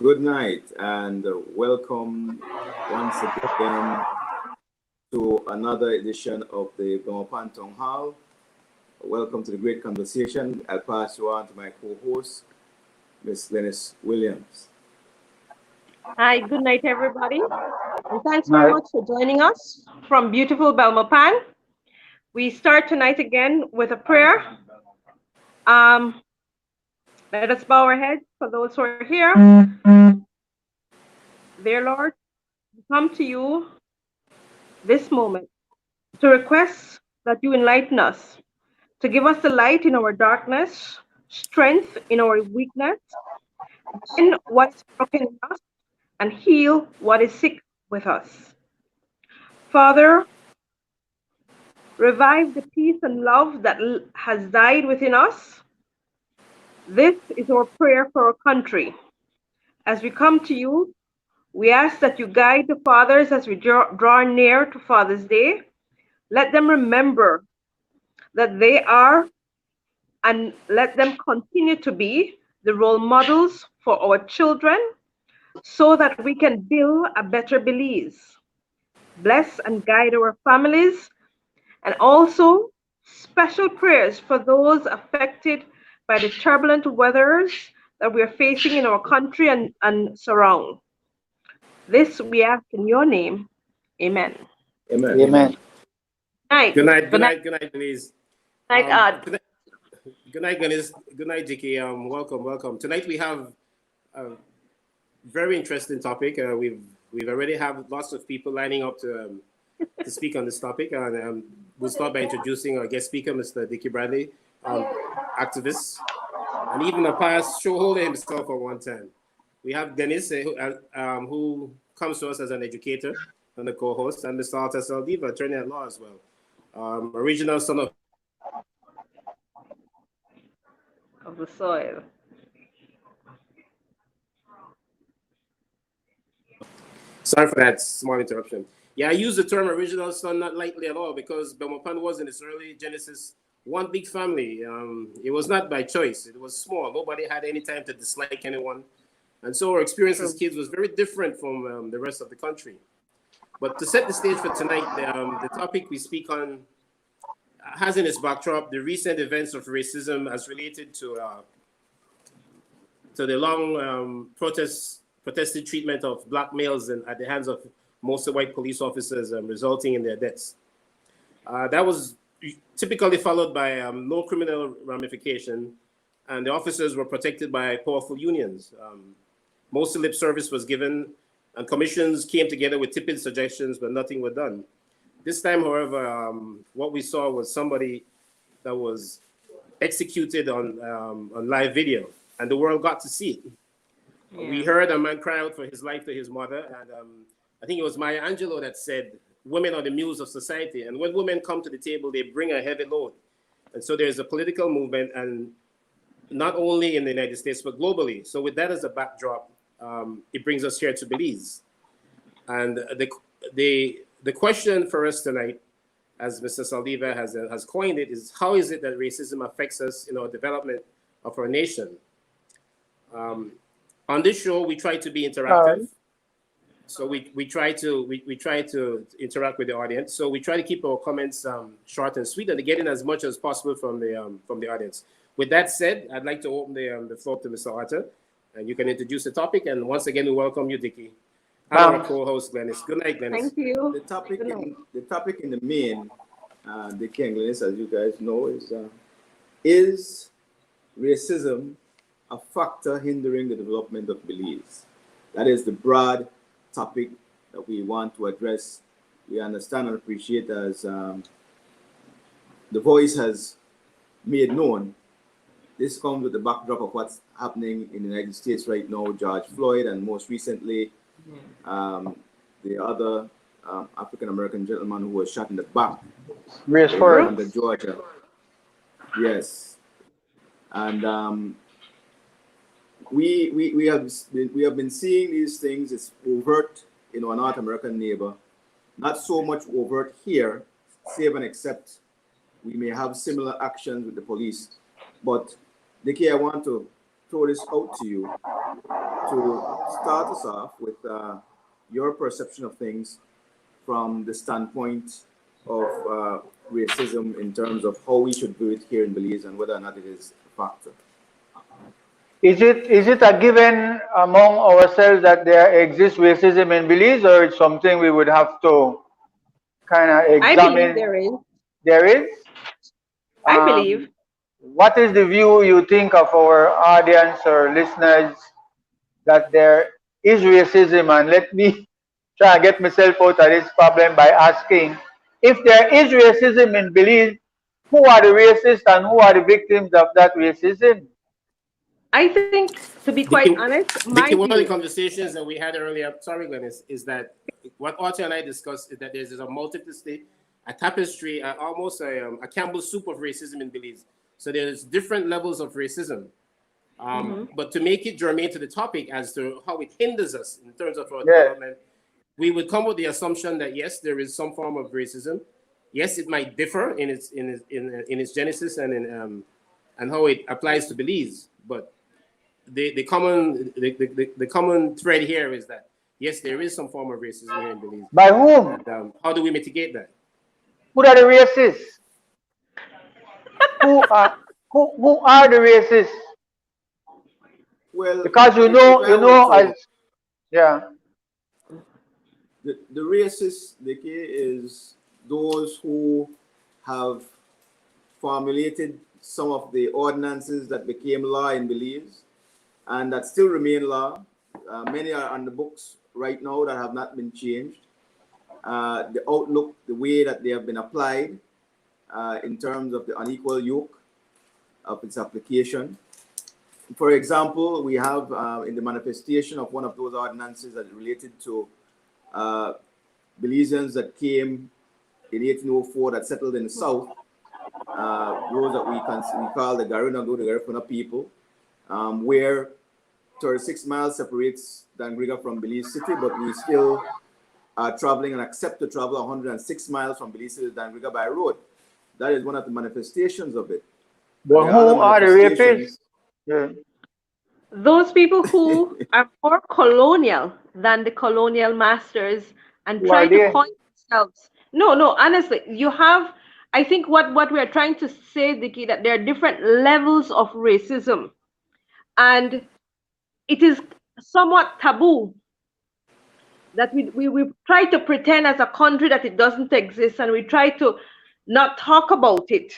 Good night and welcome once again to another edition of the Belmopan Town Hall. Welcome to the great conversation. I'll pass you on to my co-host, Miss Glennis Williams. Hi, good night, everybody. And thanks very much for joining us from beautiful Belmopan. We start tonight again with a prayer. Let us bow our heads for those who are here. Dear Lord, we come to you this moment to request that you enlighten us, to give us the light in our darkness, strength in our weakness, in what's broken in us, and heal what is sick with us. Father, revive the peace and love that has died within us. This is our prayer for our country. As we come to you, we ask that you guide the fathers as we draw near to Father's Day. Let them remember that they are, and let them continue to be, the role models for our children so that we can build a better Belize. Bless and guide our families, and also special prayers for those affected by the turbulent weathers that we are facing in our country and surround. This we ask in your name. Amen. Amen. Amen. Good night, Denise. Good night, Good night, Denise. Good night, Dickie. Welcome. Tonight we have a very interesting topic. We've already have lots of people lining up to speak on this topic, and we'll start by introducing our guest speaker, Mr. Dickie Bradley, activist, and even a past show holder himself at one time. We have Dennis, who comes to us as an educator and a co-host, and Mr. Arthur Saldiva, attorney at law as well. Original son of the soil. Sorry for that small interruption. Yeah, I use the term original son not lightly at all because Belmopan was in its early genesis one big family. It was not by choice. It was small. Nobody had any time to dislike anyone. And so our experience as kids was very different from the rest of the country. But to set the stage for tonight, the topic we speak on has in its backdrop the recent events of racism as related to the long protested treatment of black males at the hands of mostly white police officers, resulting in their deaths. That was typically followed by no criminal ramification, and the officers were protected by powerful unions. Mostly lip service was given, and commissions came together with tepid suggestions, but nothing was done. This time, however, what we saw was somebody that was executed on live video, and the world got to see it. Yeah. We heard a man cry out for his life to his mother, and I think it was Maya Angelou that said, women are the muse of society, and when women come to the table, they bring a heavy load. And so there's a political movement, and not only in the United States, but globally. So with that as a backdrop, it brings us here to Belize. And the question for us tonight, as Mr. Saldiva has coined it, is how is it that racism affects us in our development of our nation? On this show, we try to be interactive. So we try to interact with the audience. So we try to keep our comments short and sweet and to get in as much as possible from the audience. With that said, I'd like to open the floor to Mr. Arthur, and you can introduce the topic. And once again, we welcome you, Dickie. I'm our co-host, Glennis. Good night, Glennis. Thank you. The topic in the main, Dickie and Glennis, as you guys know, is racism a factor hindering the development of Belize? That is the broad topic that we want to address. We understand and appreciate as the voice has made known. This comes with the backdrop of what's happening in the United States right now, George Floyd, and most recently, the other African American gentleman who was shot in the back Race in for Atlanta, Georgia. Yes, and we have been seeing these things. It's overt in our North American neighbor, not so much overt here, save and except we may have similar actions with the police. But Dickie, I want to throw this out to you to start us off with your perception of things from the standpoint of racism in terms of how we should do it here in Belize and whether or not it is a factor. Is it a given among ourselves that there exists racism in Belize, or it's something we would have to kind of I believe examine? there is. There is. I believe. What is the view you think of our audience or listeners that there is racism? And let me try and get myself out of this problem by asking, if there is racism in Belize, who are the racists and who are the victims of that racism? I think, to be quite honest, my Dickie, one of the view. conversations that we had earlier, sorry, Glenn, is that what Arthur and I discussed is that there's a multiplicity, a tapestry, almost a Campbell soup of racism in Belize. So there's different levels of racism. But to make it germane to the topic as to how it hinders us in terms of our development, we would come with the assumption that yes, there is some form of racism. Yes, it might differ in its genesis and how it applies to Belize, but the common thread here is that yes, there is some form of racism here in Belize. By whom? And, how do we mitigate that? Who are the racists? who are the racists? Well, Because the racists, Dickie, is those who have formulated some of the ordinances that became law in Belize and that still remain law. Many are on the books right now that have not been changed. The outlook, the way that they have been applied in terms of the unequal yoke of its application. For example, we have in the manifestation of one of those ordinances that related to Belizeans that came in 1804 that settled in the south, those that we call the Garinago, the Garifuna people, where 36 miles separates Dangriga from Belize City, but we still are traveling and accept to travel 106 miles from Belize City to Dangriga by road. That is one of the manifestations of it. But who are the rapists? Yeah. Those people who are more colonial than the colonial masters and try to coin themselves. No, honestly, you have, I think what we are trying to say, Dickie, that there are different levels of racism. And it is somewhat taboo that we try to pretend as a country that it doesn't exist, and we try to not talk about it.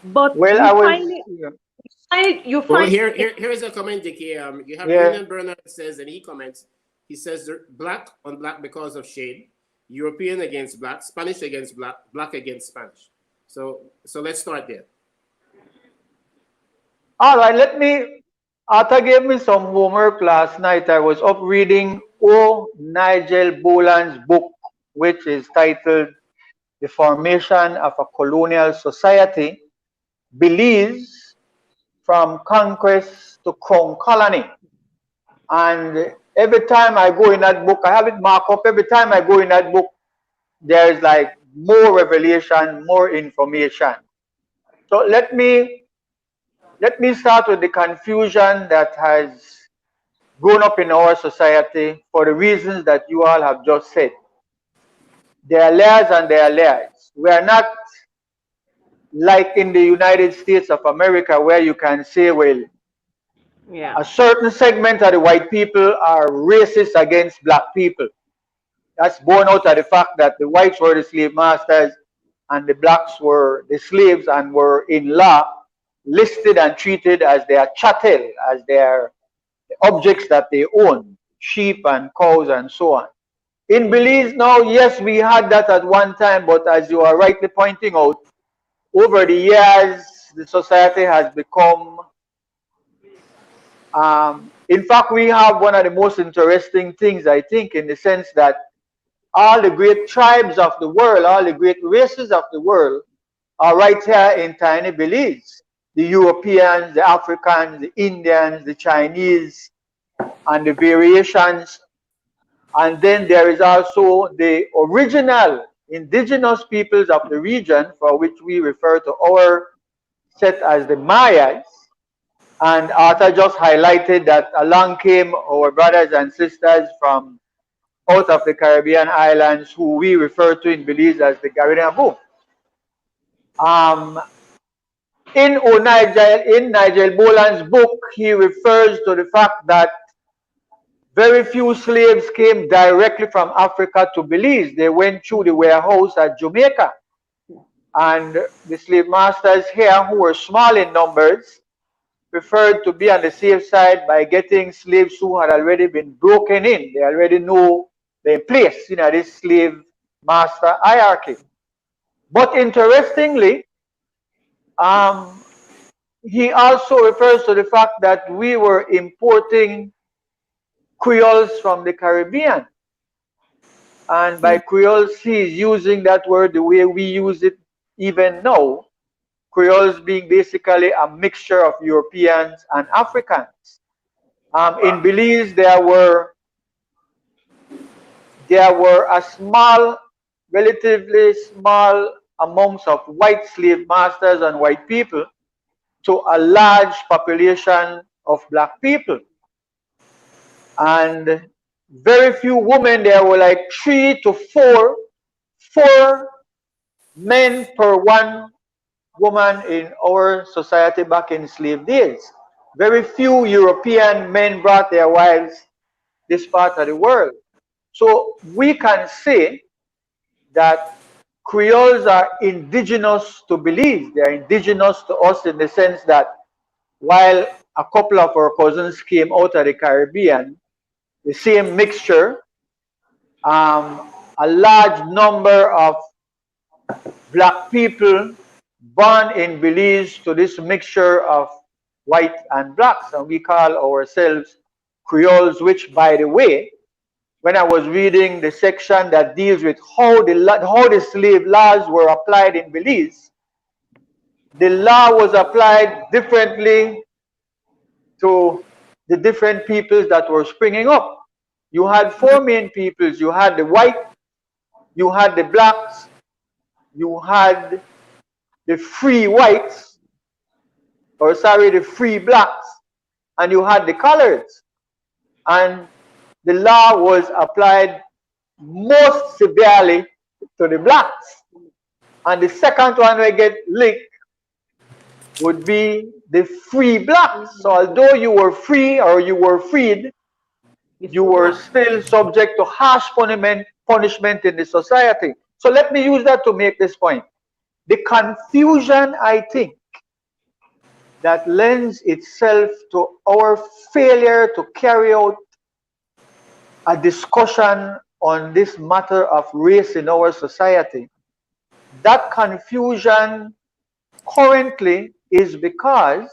But here is a comment, Dickie. You have Brendan Bernard says, and he comments. He says black on black because of shade, European against black, Spanish against black, black against Spanish. So let's start there. All right, Arthur gave me some homework last night. I was up reading Nigel Boland's book, which is titled The Formation of a Colonial Society, Belize from Conquest to Crown Colony. And every time I go in that book, I have it marked up. Every time I go in that book, there's like more revelation, more information. So let me start with the confusion that has grown up in our society for the reasons that you all have just said. There are layers and there are layers. We are not like in the United States of America, where you can say, well, a certain segment of the white people are racist against black people. That's born out of the fact that the whites were the slave masters and the blacks were the slaves and were in law listed and treated as their chattel, as their objects that they own, sheep and cows and so on. In Belize now, yes, we had that at one time, but as you are rightly pointing out, over the years, the society has become, in fact, we have one of the most interesting things, I think, in the sense that all the great tribes of the world, all the great races of the world are right here in tiny Belize. The Europeans, the Africans, the Indians, the Chinese, and the variations. And then there is also the original indigenous peoples of the region, for which we refer to our set as the Mayas. And Arthur just highlighted that along came our brothers and sisters from out of the Caribbean islands, who we refer to in Belize as the Garinabu. In Nigel Boland's book, he refers to the fact that very few slaves came directly from Africa to Belize. They went through the warehouse at Jamaica. And the slave masters here, who were small in numbers, preferred to be on the safe side by getting slaves who had already been broken in. They already know their place in this slave master hierarchy. But interestingly, he also refers to the fact that we were importing Creoles from the Caribbean. And by Creoles, he is using that word the way we use it even now. Creoles being basically a mixture of Europeans and Africans. In Belize, there were a small, relatively small amounts of white slave masters and white people to a large population of black people. And very few women, there were like 3 to 4 men per 1 woman in our society back in slave days. Very few European men brought their wives this part of the world. So we can say that Creoles are indigenous to Belize. They are indigenous to us in the sense that while a couple of our cousins came out of the Caribbean, the same mixture, a large number of black people born in Belize to this mixture of white and blacks, and we call ourselves Creoles, which, by the way, when I was reading the section that deals with how the slave laws were applied in Belize, the law was applied differently to the different peoples that were springing up. You had 4 main peoples. You had the white, you had the blacks, you had the free whites, or sorry, the free blacks, and you had the coloreds. And the law was applied most severely to the blacks. And the second one we get licked would be the free blacks. So although you were free or you were freed, you were still subject to harsh punishment in the society. So let me use that to make this point. The confusion, I think, that lends itself to our failure to carry out a discussion on this matter of race in our society, that confusion currently is because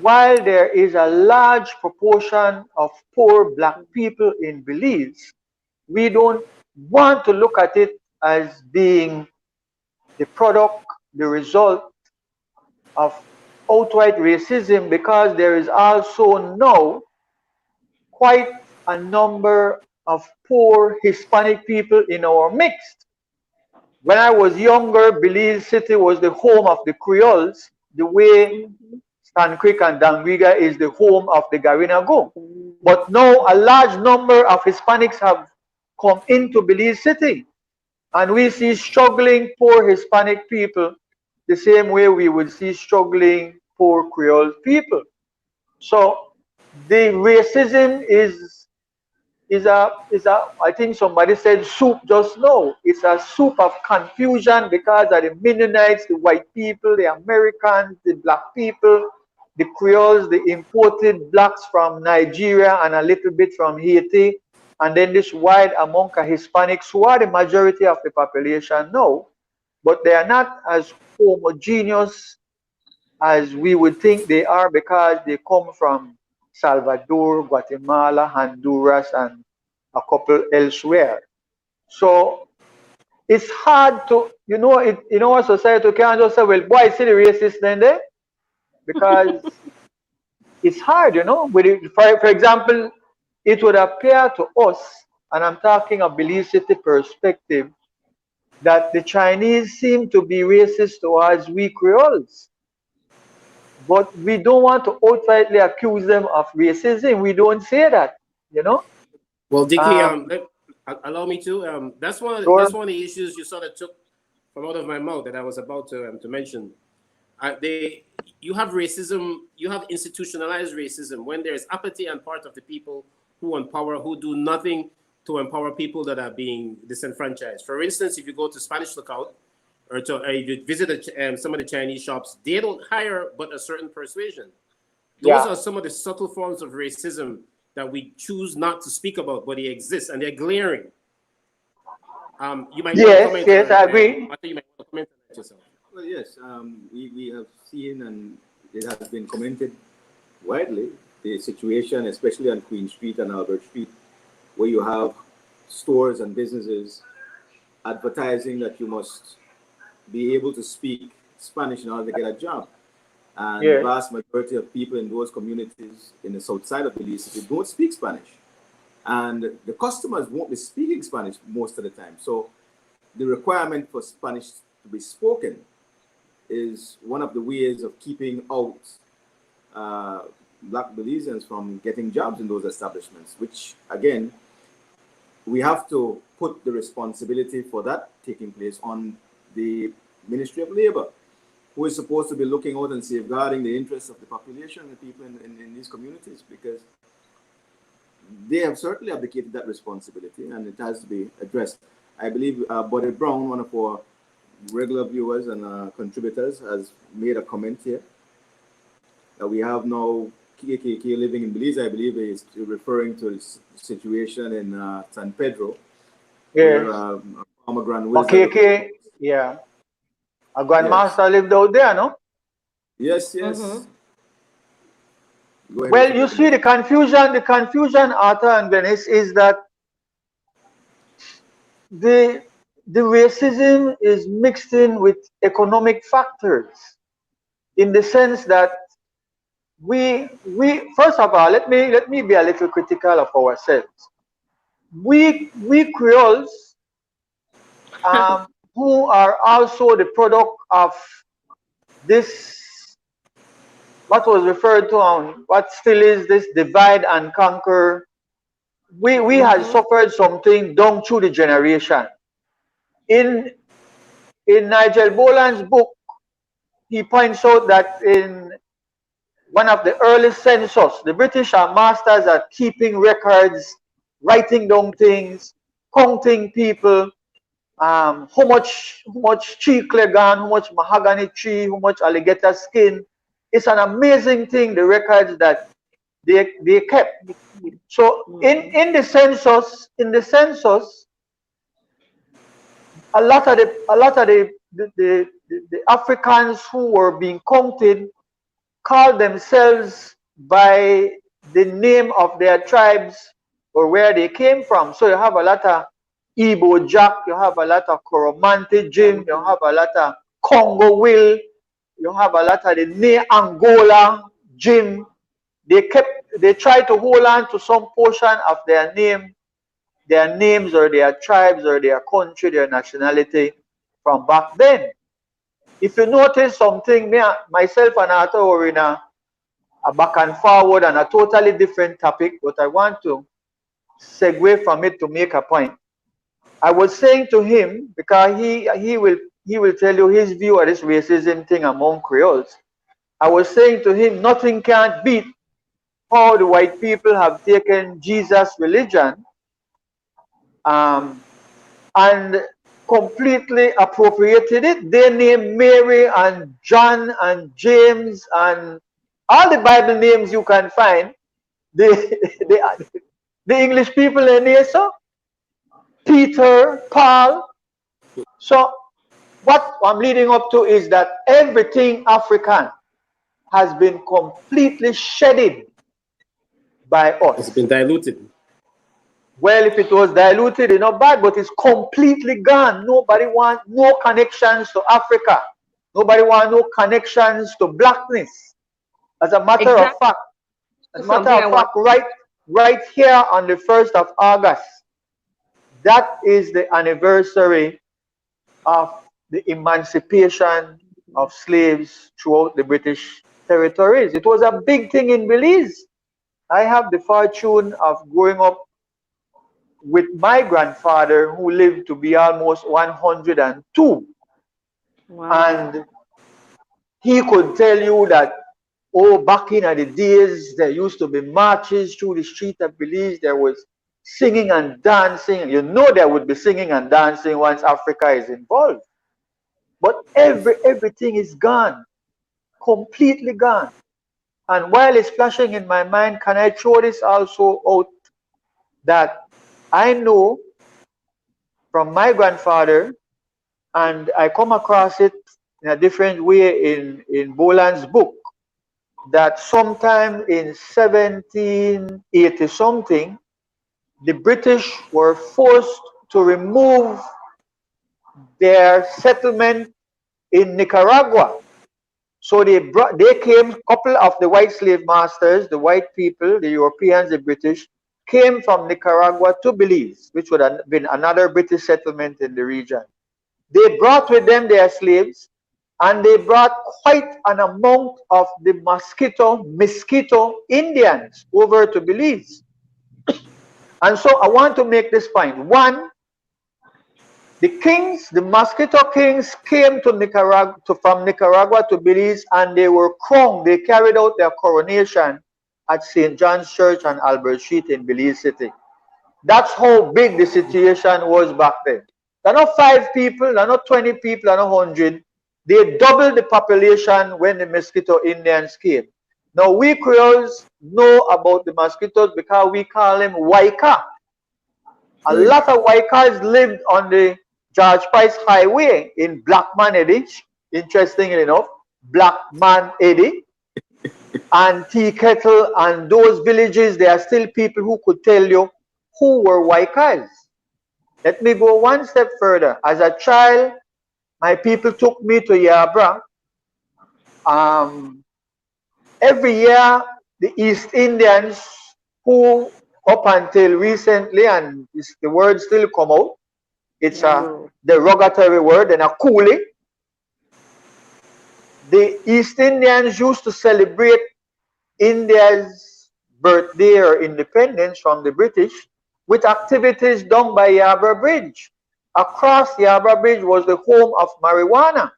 while there is a large proportion of poor black people in Belize, we don't want to look at it as being the product, the result of outright racism, because there is also now quite a number of poor Hispanic people in our midst. When I was younger, Belize City was the home of the Creoles, the way Stan Creek and Danguiga is the home of the Garinagu. But now a large number of Hispanics have come into Belize City, and we see struggling poor Hispanic people the same way we would see struggling poor Creole people. So the racism is I think somebody said soup just now. It's a soup of confusion because of the Mennonites, the white people, the Americans, the black people, the Creoles, the imported blacks from Nigeria and a little bit from Haiti, and then this wide among Hispanics, who are the majority of the population now, but they are not as homogeneous as we would think they are because they come from Salvador, Guatemala, Honduras, and a couple elsewhere. So it's hard to, in our society, you can't just say, well, boy, see the racist then there, because it's hard, for example, it would appear to us, and I'm talking a Belize City perspective, that the Chinese seem to be racist towards we Creoles. But we don't want to outrightly accuse them of racism. We don't say that, Well, Dickie, allow me to. That's one. Sure. That's one of the issues you sort of took from out of my mouth that I was about to mention. You have racism. You have institutionalized racism when there is apathy on part of the people who empower, who do nothing to empower people that are being disenfranchised. For instance, if you go to Spanish Lookout or if you visit some of the Chinese shops, they don't hire but a certain persuasion. Those are some of the subtle forms of racism that we choose not to speak about, but they exist and they're glaring. You might want to comment. Yes, I agree. I think you might want to comment on that yourself. Well, yes, we have seen and it has been commented widely the situation, especially on Queen Street and Albert Street, where you have stores and businesses advertising that you must be able to speak Spanish in order to get a job. And the vast majority of people in those communities in the south side of Belize don't speak Spanish. And the customers won't be speaking Spanish most of the time. So the requirement for Spanish to be spoken is one of the ways of keeping out Black Belizeans from getting jobs in those establishments, which, again, we have to put the responsibility for that taking place on the Ministry of Labor, who is supposed to be looking out and safeguarding the interests of the population and the people in these communities, because they have certainly abdicated that responsibility and it has to be addressed. I believe Buddy Brown, one of our regular viewers and contributors, has made a comment here that we have now KKK living in Belize. I believe is referring to the situation in San Pedro. Yes. Where, Farmer Grand Wizard. KKK, yeah. A grandmaster lived out there, no? Yes, yes. Mm-hmm. Well, you see, the confusion, Arthur and Venice, is that the racism is mixed in with economic factors, in the sense that we first of all, let me be a little critical of ourselves. We Creoles, who are also the product of this, what was referred to on what still is this divide and conquer. We had suffered something down through the generation. In Nigel Boland's book, he points out that in one of the early census, the British are masters at keeping records, writing down things, counting people, how much chicle gone, how much mahogany tree, how much alligator skin. It's an amazing thing, the records that they kept. So in the census, a lot of the Africans who were being counted called themselves by the name of their tribes or where they came from. So you have a lot of Igbo Jack, you have a lot of Coromante Jim, you have a lot of Congo Will, you have a lot of the Ne Angola Jim. They tried to hold on to some portion of their names or their tribes or their country, their nationality from back then. If you notice something, myself and Arthur were in a back and forward on a totally different topic, but I want to segue from it to make a point. I was saying to him, because he will tell you his view of this racism thing among Creoles. I was saying to him, nothing can beat how the white people have taken Jesus' religion and completely appropriated it. They named Mary and John and James and all the Bible names you can find. The English people in there, so Peter, Paul. So what I'm leading up to is that everything African has been completely shedded by It's us. been diluted. Well, if it was diluted, it's not bad, but it's completely gone. Nobody wants no connections to Africa. Nobody wants no connections to blackness. As a matter of Exactly fact, something I want. right here on the 1st of August, that is the anniversary of the emancipation of slaves throughout the British territories. It was a big thing in Belize. I have the fortune of growing up with my grandfather, who lived to be almost 102. Wow. And he could tell you that, oh, back in the days, there used to be marches through the street of Belize. There was singing and dancing. You know there would be singing and dancing once Africa is involved. But everything is gone, completely gone. And while it's flashing in my mind, can I throw this also out that I know from my grandfather, and I come across it in a different way in Boland's book, that sometime in 1780 something, the British were forced to remove their settlement in Nicaragua. So they came, couple of the white slave masters, the white people, the Europeans, the British, came from Nicaragua to Belize, which would have been another British settlement in the region. They brought with them their slaves, and they brought quite an amount of the mosquito Indians over to Belize. And so I want to make this point. One, the mosquito kings came to Nicaragua, from Nicaragua to Belize, and they were crowned. They carried out their coronation at St. John's Church on Albert Street in Belize City. That's how big the situation was back then. There are not 5 people, there are not 20 people, there are not 100. They doubled the population when the mosquito Indians came. Now, we Creoles know about the mosquitoes because we call them Waika. A lot of Waikas lived on the George Price Highway in Blackman Eddy, interestingly enough, Blackman Eddy, and Tea Kettle, and those villages. There are still people who could tell you who were Waikas. Let me go one step further. As a child, my people took me to Yabra. Every year, the East Indians, who up until recently, and the word still come out, it's a derogatory word and a coolie. The East Indians used to celebrate India's birthday or independence from the British with activities done by Yabra Bridge. Across Yabra Bridge was the home of marijuana.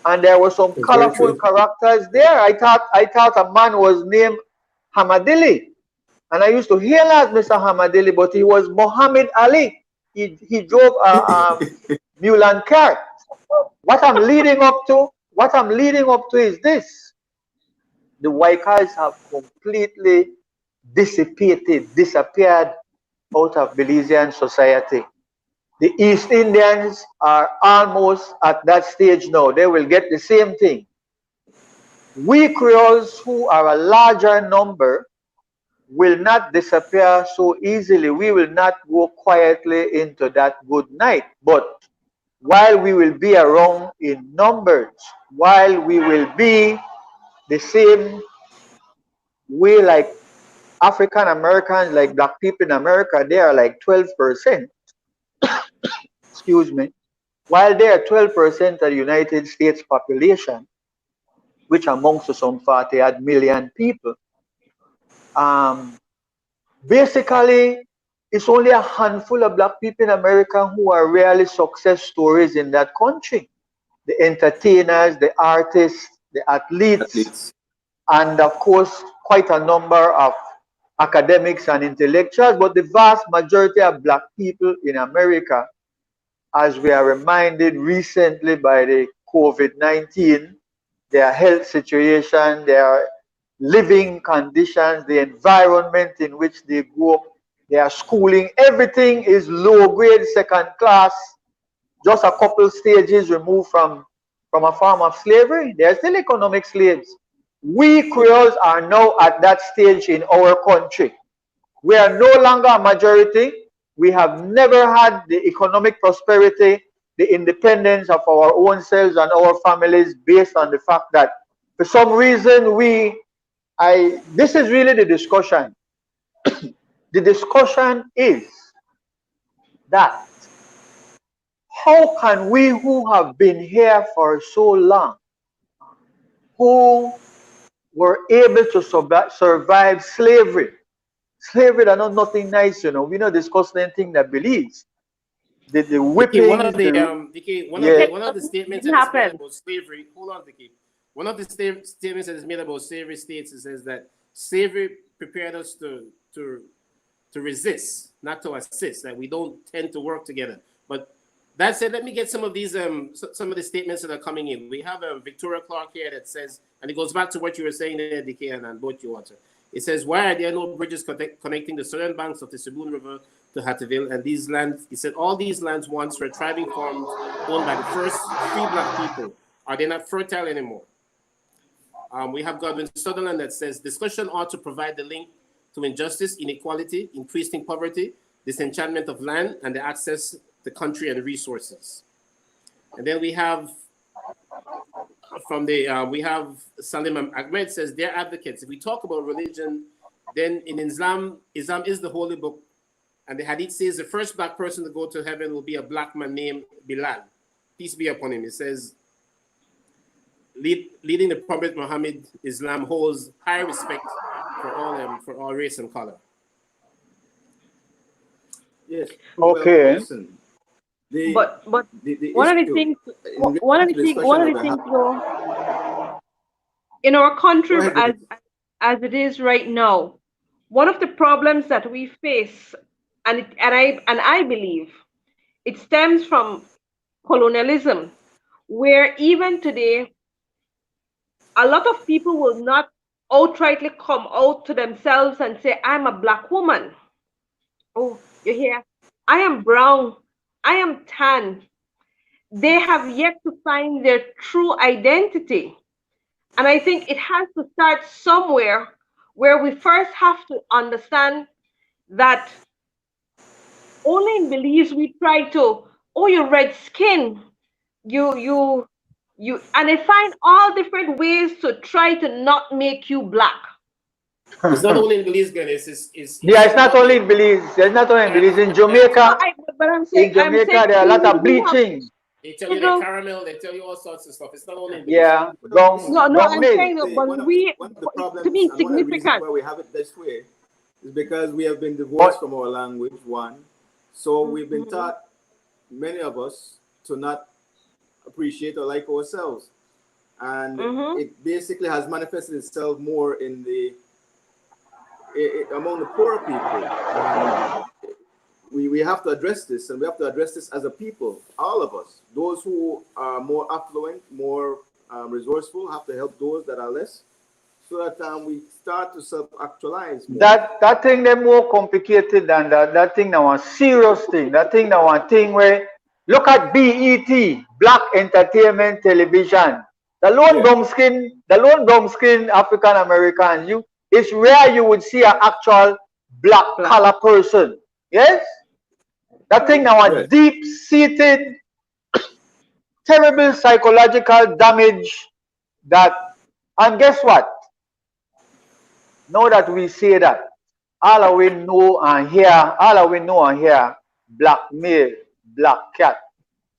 And there were some colorful characters there. I thought a man was named Hamadili. And I used to hail as Mr. Hamadili, but he was Muhammad Ali. He drove a mule and cart. What I'm leading up to is this. The Waikas have completely disappeared out of Belizean society. The East Indians are almost at that stage now. They will get the same thing. We Creoles, who are a larger number, will not disappear so easily. We will not go quietly into that good night. But while we will be around in numbers, while we will be the same way like African Americans, like black people in America, they are like 12%. Excuse me. While they are 12% of the United States population, which amounts to some 48 million people, basically, it's only a handful of black people in America who are really success stories in that country. The entertainers, the artists, the athletes, and of course, quite a number of academics and intellectuals. But the vast majority of black people in America, as we are reminded recently by the COVID-19, their health situation, their living conditions, the environment in which they grew up, their schooling, everything is low grade, second class, just a couple stages removed from from a form of slavery. They are still economic slaves. We Creoles are now at that stage in our country. We are no longer a majority. We have never had the economic prosperity, the independence of our own selves and our families based on the fact that for some reason this is really the discussion. The discussion is that how can we who have been here for so long, who were able to survive slavery, slavery are not nothing nice, you know. We not discuss anything that Belize. The Dickie, one of whippings, the Dickie, yeah. one of the statements Didn't that is made happen. about slavery. Hold on, Dickie. One of the statements that is made about slavery states, it says that slavery prepared us to resist, not to assist. That we don't tend to work together. But that said, let me get some of these some of the statements that are coming in. We have Victoria Clark here that says, and it goes back to what you were saying there, Dickie, and both you answer. It says, why are there no bridges connecting the southern banks of the Saboon River to Hattieville? And these lands, he said, all these lands once were thriving farms owned by the first free black people. Are they not fertile anymore? We have Godwin Sutherland that says, discussion ought to provide the link to injustice, inequality, increasing poverty, disenchantment of land, and the access to country and resources. And then we have from the we have Salim Ahmed says they're advocates. If we talk about religion, then in Islam is the holy book, and the Hadith says the first black person to go to heaven will be a black man named Bilal, peace be upon him. It says leading the Prophet Muhammad, Islam holds high respect for all race and color. Yes. Okay. Well, listen, But the one of the issue things, in one of the things, one of the discussion things, that though, in our country Go ahead, as it is right now, one of the problems that we face, and I believe it stems from colonialism, where even today a lot of people will not outrightly come out to themselves and say, I'm a black woman. Oh, you hear? I am brown. I am tan. They have yet to find their true identity. And I think it has to start somewhere where we first have to understand that only in Belize we try to, oh, you're red skin, you, and they find all different ways to try to not make you black. It's not only in Belize, Glenn. Yeah, it's not only in Belize. It's not only in Belize. In Jamaica, But I'm saying, there are a lot of bleaching. They tell you the caramel, they tell you all sorts of stuff. It's not only in Belize. Yeah, No, I'm milk. saying, but one of the problems to me, and one of the reasons significant. why we have it this way is because we have been divorced from our language, one. So we've been taught, many of us, to not appreciate or like ourselves. And it basically has manifested itself more in among the poorer people. And we have to address this, and we have to address this as a people, all of us. Those who are more affluent, more resourceful, have to help those that are less, so that we start to self-actualize more. That thing they're more complicated than that. That thing now a serious thing. That thing now a thing where look at BET, Black Entertainment Television. The lone brown skin African American. It's rare you would see an actual black color person. Yes? That thing now a deep-seated, terrible psychological damage that, and guess what? Now that we say that, all we know and hear, black male, black cat,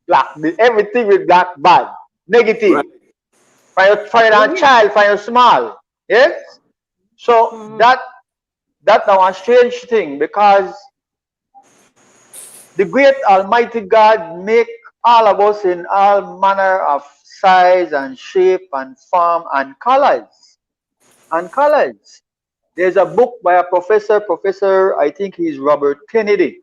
black, everything with black bad, negative. Right. For your child, for your small. Yes? So that now a strange thing, because the great Almighty God make all of us in all manner of size and shape and form and colors. There's a book by a professor, I think he's Robert Kennedy,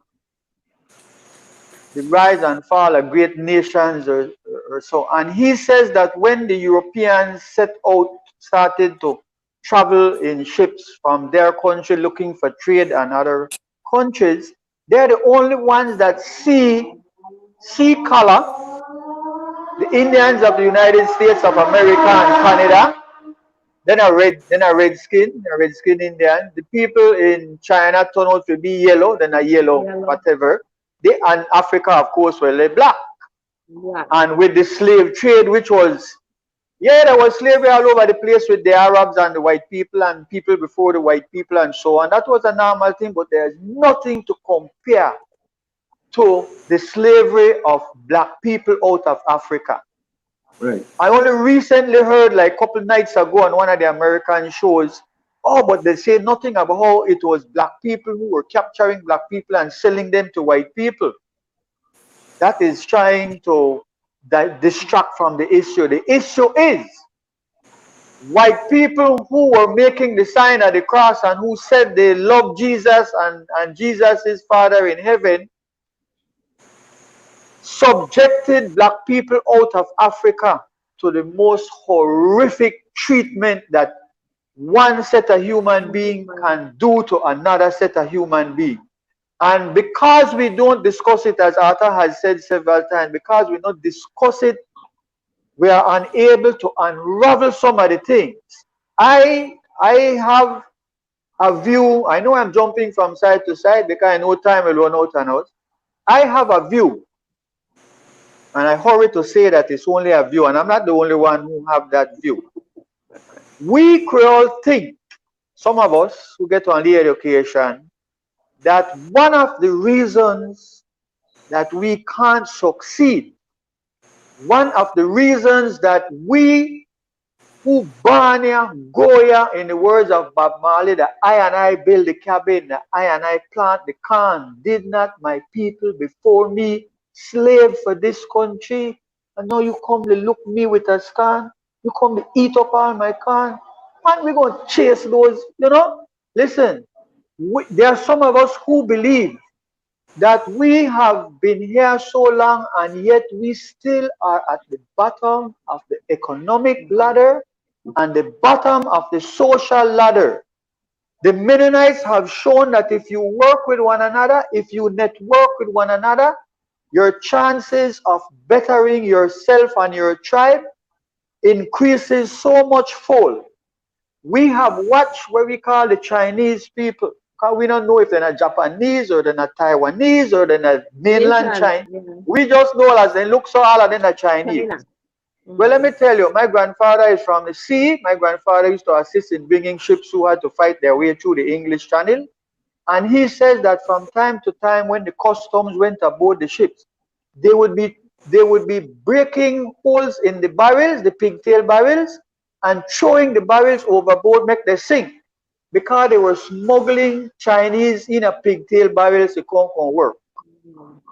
The Rise and Fall of Great Nations or so. And he says that when the Europeans started to travel in ships from their country looking for trade and other countries, they're the only ones that see color the Indians of the United States of America and Canada, then a redskin Indian. The people in China turn out to be yellow, then a yellow. Whatever. They and Africa, of course, were they black. Yeah. And with the slave trade, which was, yeah, there was slavery all over the place with the Arabs and the white people and people before the white people and so on. That was a normal thing, but there's nothing to compare to the slavery of black people out of Africa. Right. I only recently heard, like a couple nights ago on one of the American shows, oh, but they say nothing about how it was black people who were capturing black people and selling them to white people. That is trying to distract from the issue. The issue is white people who were making the sign of the cross and who said they love Jesus and Jesus is Father in heaven, subjected black people out of Africa to the most horrific treatment that one set of human being can do to another set of human being. And because we don't discuss it, as Arthur has said several times, because we don't discuss it, we are unable to unravel some of the things. I have a view. I know I'm jumping from side to side because I know time will run out and out. I have a view, and I hurry to say that it's only a view, and I'm not the only one who have that view. We Creole think, some of us who get on the education, that one of the reasons that we can't succeed, one of the reasons that we who born here, go here, in the words of Bob Marley, the I and I build the cabin, the I and I plant the corn, did not my people before me slave for this country? And now you come to look me with a scorn, you come to eat up all my corn. Man, we're going to chase those, you know? Listen, there are some of us who believe that we have been here so long and yet we still are at the bottom of the economic ladder and the bottom of the social ladder. The Mennonites have shown that if you work with one another, if you network with one another, your chances of bettering yourself and your tribe increases so much fold. We have watched what we call the Chinese people, because we don't know if they're not Japanese or they're not Taiwanese or they're not mainland Chinese. Yeah. We just know as they look so all of them are Chinese. Well, let me tell you, my grandfather is from the sea. My grandfather used to assist in bringing ships who had to fight their way through the English Channel. And he says that from time to time when the customs went aboard the ships, they would be breaking holes in the barrels, the pigtail barrels, and throwing the barrels overboard, make them sink, because they were smuggling Chinese in a pigtail barrels to come and work.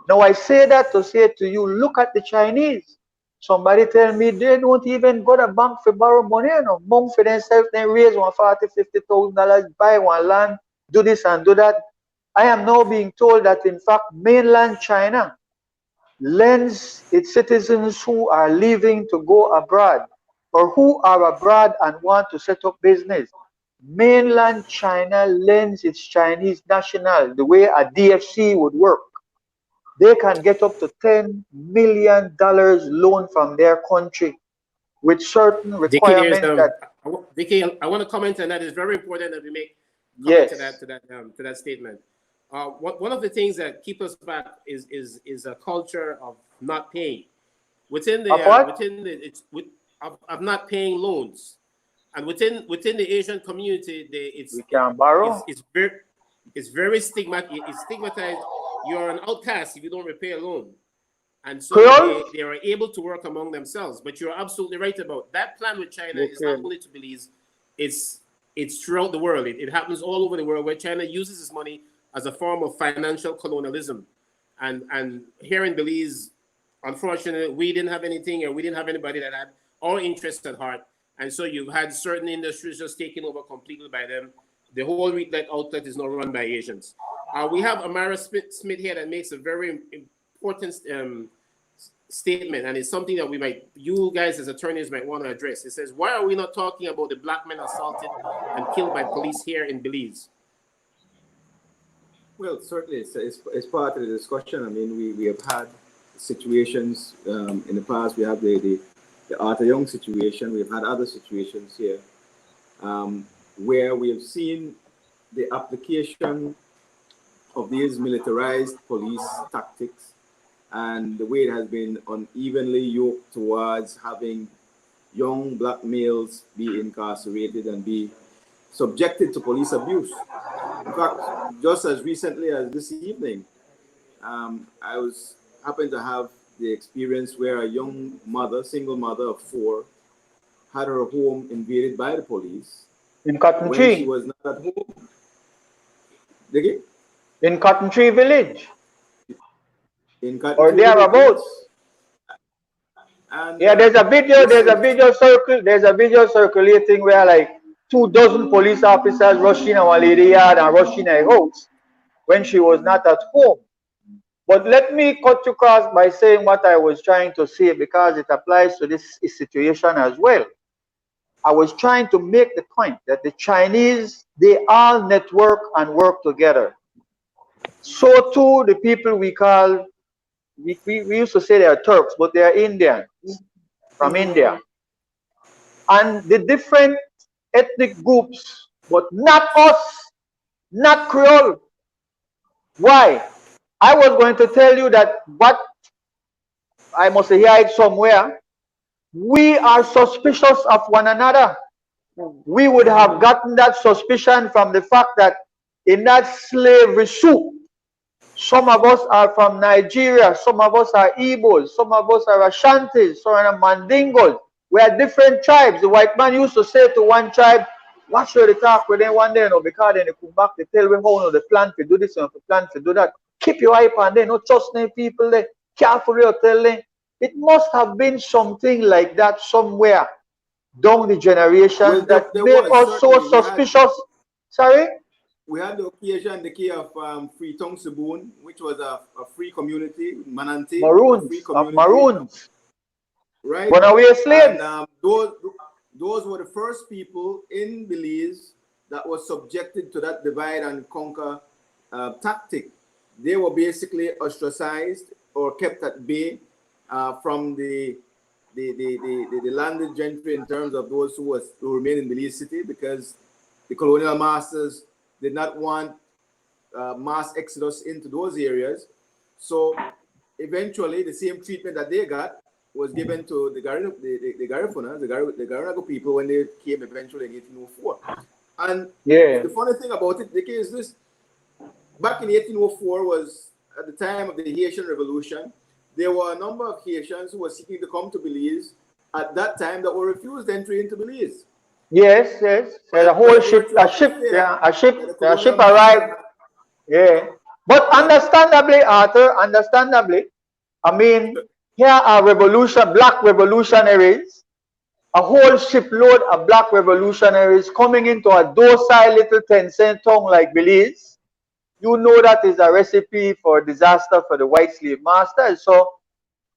Now I say that to say to you, look at the Chinese. Somebody tell me they don't even go to bank for borrow money, you know, monk for themselves, then raise $40,000-$50,000, buy one land, do this and do that. I am now being told that in fact mainland China lends its citizens who are leaving to go abroad or who are abroad and want to set up business. Mainland China lends its Chinese national the way a DFC would work. They can get up to $10 million loan from their country with certain requirements. Dickie, I want to comment on that. It's very important that we make comment to that statement. One of the things that keep us back is a culture of not paying of not paying loans, and within the Asian community, we can borrow. It's very stigmatized. It's stigmatized. You're an outcast if you don't repay a loan, and so they are able to work among themselves. But you're absolutely right about that plan with China. Is not only to Belize, it's throughout the world. It happens all over the world where China uses its money as a form of financial colonialism, and here in Belize, unfortunately, we didn't have anything, or we didn't have anybody that had our interests at heart, and so you've had certain industries just taken over completely by them. The whole retail outlet is now run by Asians. We have Amara Smith here that makes a very important statement, and it's something that you guys as attorneys might want to address. It says, why are we not talking about the black men assaulted and killed by police here in Belize? Well, certainly it's part of the discussion. I mean, we have had situations in the past. We have the Arthur Young situation. We've had other situations here where we have seen the application of these militarized police tactics and the way it has been unevenly yoked towards having young black males be incarcerated and be subjected to police abuse. In fact, just as recently as this evening, I happened to have the experience where a young mother, single mother of 4, had her home invaded by the police In Cotton when Tree. she was not at home. Dickie? In Cotton Tree Village. In Cotton Or Tree Village, thereabouts. yes. And Yeah, there's a video circulating where like 24 police officers rushing our lady yard and rushing her house when she was not at home. But let me cut you across by saying what I was trying to say because it applies to this situation as well. I was trying to make the point that the Chinese, they all network and work together. So too the people we call, we used to say they are Turks, but they are Indians from India. And the different ethnic groups, but not us, not Creole. Why? I was going to tell you that, but I must hear it somewhere. We are suspicious of one another. We would have gotten that suspicion from the fact that in that slavery soup, some of us are from Nigeria, some of us are Igbos, some of us are Ashantis, some are Mandingos. We are different tribes. The white man used to say to one tribe, watch where they talk with them one day, because then they come back, they tell me how they plan to do this and they plan to do that. Keep your eye on them, no trust them people there. Carefully tell them. It must have been something like that somewhere down the generations that made us so suspicious. Sorry? We had the occasion, the key of Freetown Saboon, which was a free community, Manante. Maroons. Right? Runaway slaves. And those were the first people in Belize that were subjected to that divide and conquer tactic. They were basically ostracized or kept at bay from the landed gentry in terms of those who remain in Belize City, because the colonial masters did not want mass exodus into those areas. So eventually the same treatment that they got was given to the Garifuna, the Garinaga people, when they came eventually in 1804. And the funny thing about it, Dickie, is this: back in 1804 was at the time of the Haitian Revolution. There were a number of Haitians who were seeking to come to Belize at that time that were refused entry into Belize. Yes. There's a whole ship, a ship arrived. Yeah. But understandably, Arthur, I mean, here are black revolutionaries, a whole shipload of black revolutionaries coming into a docile little 10-cent town like Belize. You know that is a recipe for disaster for the white slave masters. So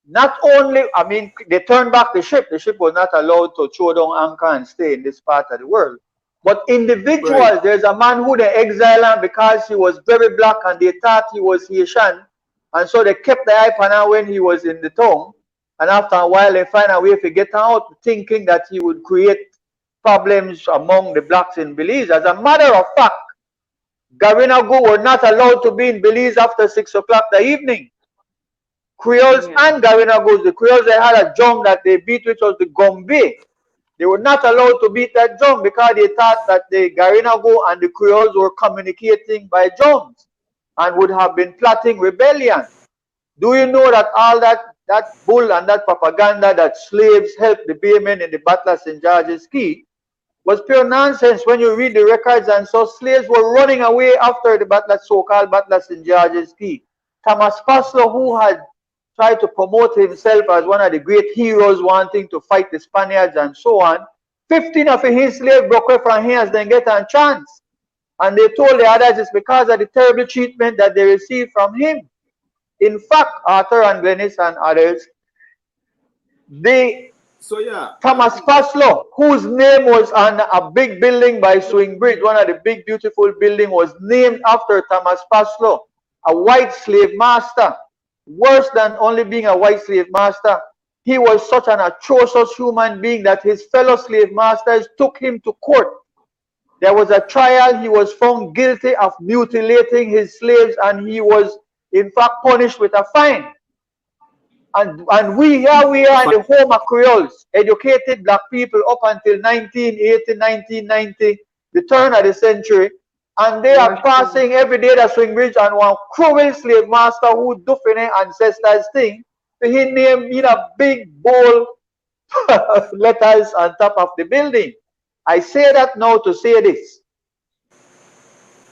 not only, I mean, they turned back the ship. The ship was not allowed to throw down anchor and stay in this part of the world. But individuals, right. There's a man who they exiled because he was very black and they thought he was Haitian. And so they kept the eye on him when he was in the town. And after a while, they find a way to get out, thinking that he would create problems among the blacks in Belize. As a matter of fact, Garinagu were not allowed to be in Belize after 6 o'clock the evening. Creoles and Garinagus, the Creoles, they had a drum that they beat, which was the gombe. They were not allowed to beat that drum because they thought that the Garinagu and the Creoles were communicating by drums and would have been plotting rebellion. Do you know that all that bull and that propaganda that slaves helped the baymen in the Battle of St. George's Key was pure nonsense? When you read the records, and so slaves were running away after the so-called Battle of St. George's Key. Thomas Paslow, who had tried to promote himself as one of the great heroes wanting to fight the Spaniards and so on, 15 of his slaves broke away from him as they get a chance. And they told the others it's because of the terrible treatment that they received from him. In fact, Arthur and Glennis and others, Thomas Paslow, whose name was on a big building by Swing Bridge, one of the big beautiful buildings, was named after Thomas Paslow, a white slave master. worse than only being a white slave master. He was such an atrocious human being that his fellow slave masters took him to court. There was a trial. He was found guilty of mutilating his slaves, and he was in fact punished with a fine. And we are in the home of Creoles, educated black people up until 1980, 1990, the turn of the century. And they are passing every day the swing bridge and one cruel slave master who do for their ancestors thing. So he named in a big bold letters on top of the building. I say that now to say this.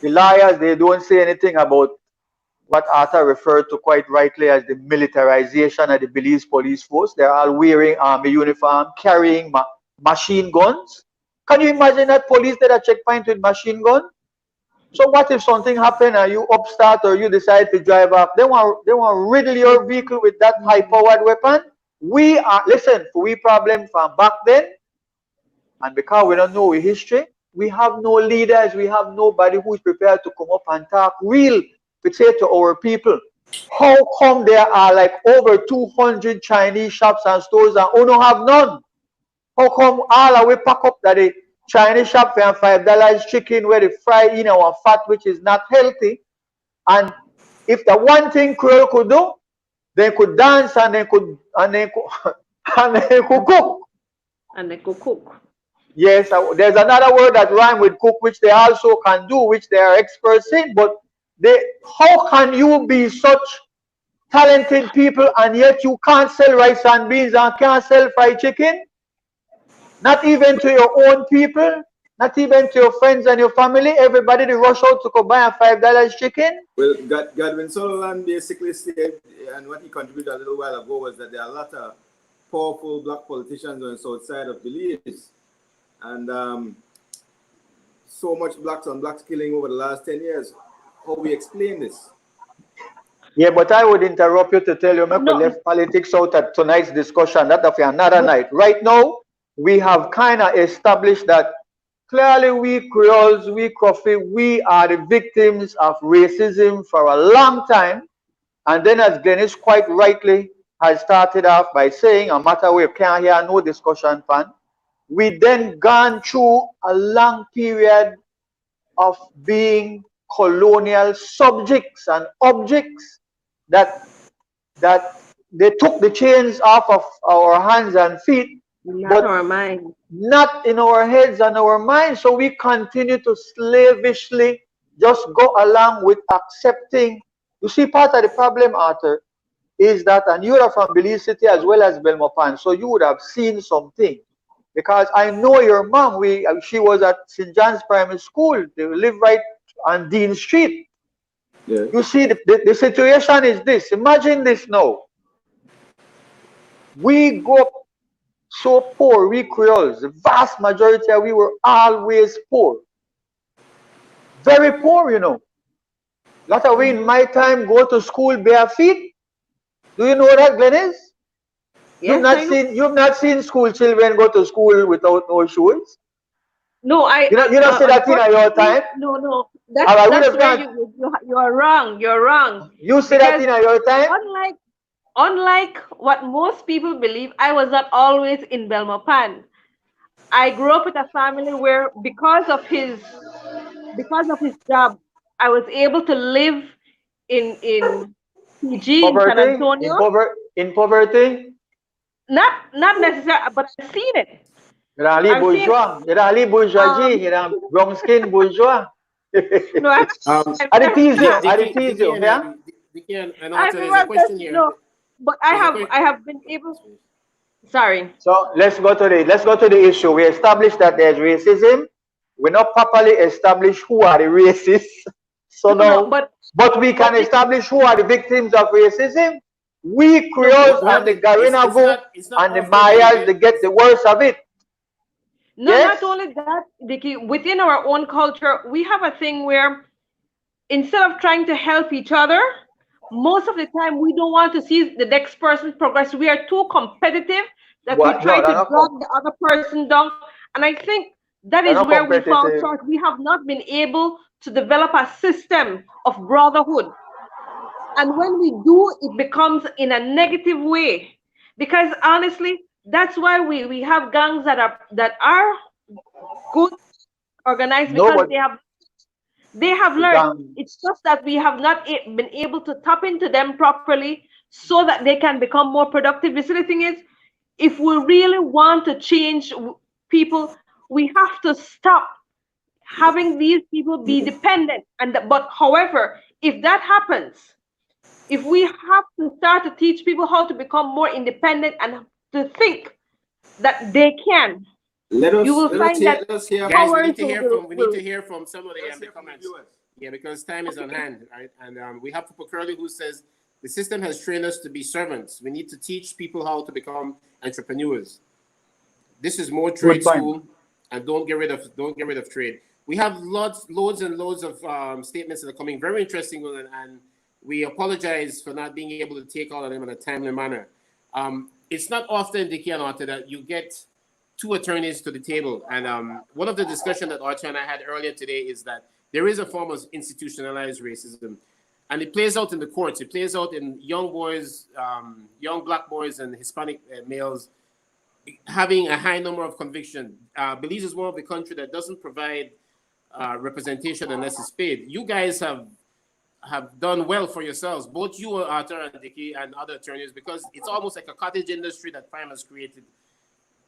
The liars, they don't say anything about what Arthur referred to quite rightly as the militarization of the Belize police force. They're all wearing army uniform, carrying machine guns. Can you imagine that police at a checkpoint with machine gun? So what if something happened and you upstart or you decide to drive up? They want to riddle your vehicle with that high-powered weapon. We are, listen, we problem from back then, and because we don't know our history, we have no leaders, we have nobody who is prepared to come up and talk real say to our people. How come there are like over 200 Chinese shops and stores and we don't have none? How come all our way pack up that the Chinese shop for $5 chicken where they fry in our fat, which is not healthy? And if the one thing Creole could do, they could dance and they could and they could cook. And they could cook. Yes, there's another word that rhymes with cook, which they also can do, which they are experts in, but how can you be such talented people and yet you can't sell rice and beans and can't sell fried chicken? Not even to your own people, not even to your friends and your family. Everybody they rush out to go buy a $5 chicken. Well, Godwin Sutherland basically said, and what he contributed a little while ago was that there are a lot of powerful black politicians on the south side of Belize, and so much blacks on blacks killing over the last 10 years. How we explain this? Yeah, but I would interrupt you to tell you, we left politics out at tonight's discussion. That of another night. Right now, we have kind of established that clearly we Creoles, we Coffee, we are the victims of racism for a long time. And then as Glennis quite rightly has started off by saying, a matter we can't hear no discussion pan, we then gone through a long period of being colonial subjects and objects that they took the chains off of our hands and feet, not our minds, not in our heads and our minds. So we continue to slavishly just go along with accepting. You see, part of the problem, Arthur, is that, and you are from Belize City as well as Belmopan, so you would have seen something. Because I know your mom, she was at St. John's Primary School. They live right on Dean Street. Yeah. You see, the situation is this. Imagine this now. We grew up so poor, we Creoles. The vast majority of we were always poor. Very poor, you know. A lot of we in my time go to school bare feet. Do you know that, Glennis? Yes, you've not seen school children go to school without no shoes? No, you don't see that in your time? No. That's where you are wrong. You're wrong. You see that in your time? Unlike what most people believe, I was not always in Belmopan. I grew up with a family where because of his job, I was able to live in PG in San Antonio. In poverty? Not necessarily, but I've seen it. You're a bourgeoisie, you're a brown skin bourgeois. No, I tease you, yeah? There's a question here. No, but I have been able. Sorry. So let's go to the issue. We established that there's racism. We not properly establish who are the racists. So but we can establish who are the victims of racism. We Creoles and the Garina group and the Mayas, they get the worst of it. No, yes? Not only that, Dickie, within our own culture, we have a thing where instead of trying to help each other, most of the time we don't want to see the next person's progress. We are too competitive that we try to drag the other person down. And I think that is where we fall short. We have not been able to develop a system of brotherhood. And when we do, it becomes in a negative way. Because honestly, that's why we have gangs that are good organized, No, because but they have the learned. gang, It's just that we have not been able to tap into them properly so that they can become more productive. You see, the thing is, if we really want to change people, we have to stop having these people be dependent. But however, if that happens, if we have to start to teach people how to become more independent and to think that they can, you will find that let us hear Guys, powers we need will to hear from some of the comments. Yeah, because time is on hand, right? And we have Papa Curly, who says the system has trained us to be servants. We need to teach people how to become entrepreneurs. This is more good trade point. school, and don't get rid of trade. We have loads and loads of statements that are coming. Very interesting, and we apologize for not being able to take all of them in a timely manner. It's not often, Dickie and Arthur, that you get two attorneys to the table. And one of the discussion that Arthur and I had earlier today is that there is a form of institutionalized racism, and it plays out in the courts. It plays out in young boys, young black boys, and Hispanic males having a high number of conviction. Belize is one of the country that doesn't provide representation unless it's paid. You guys have done well for yourselves, both you, Arthur and Dickie, and other attorneys, because it's almost like a cottage industry that crime has created.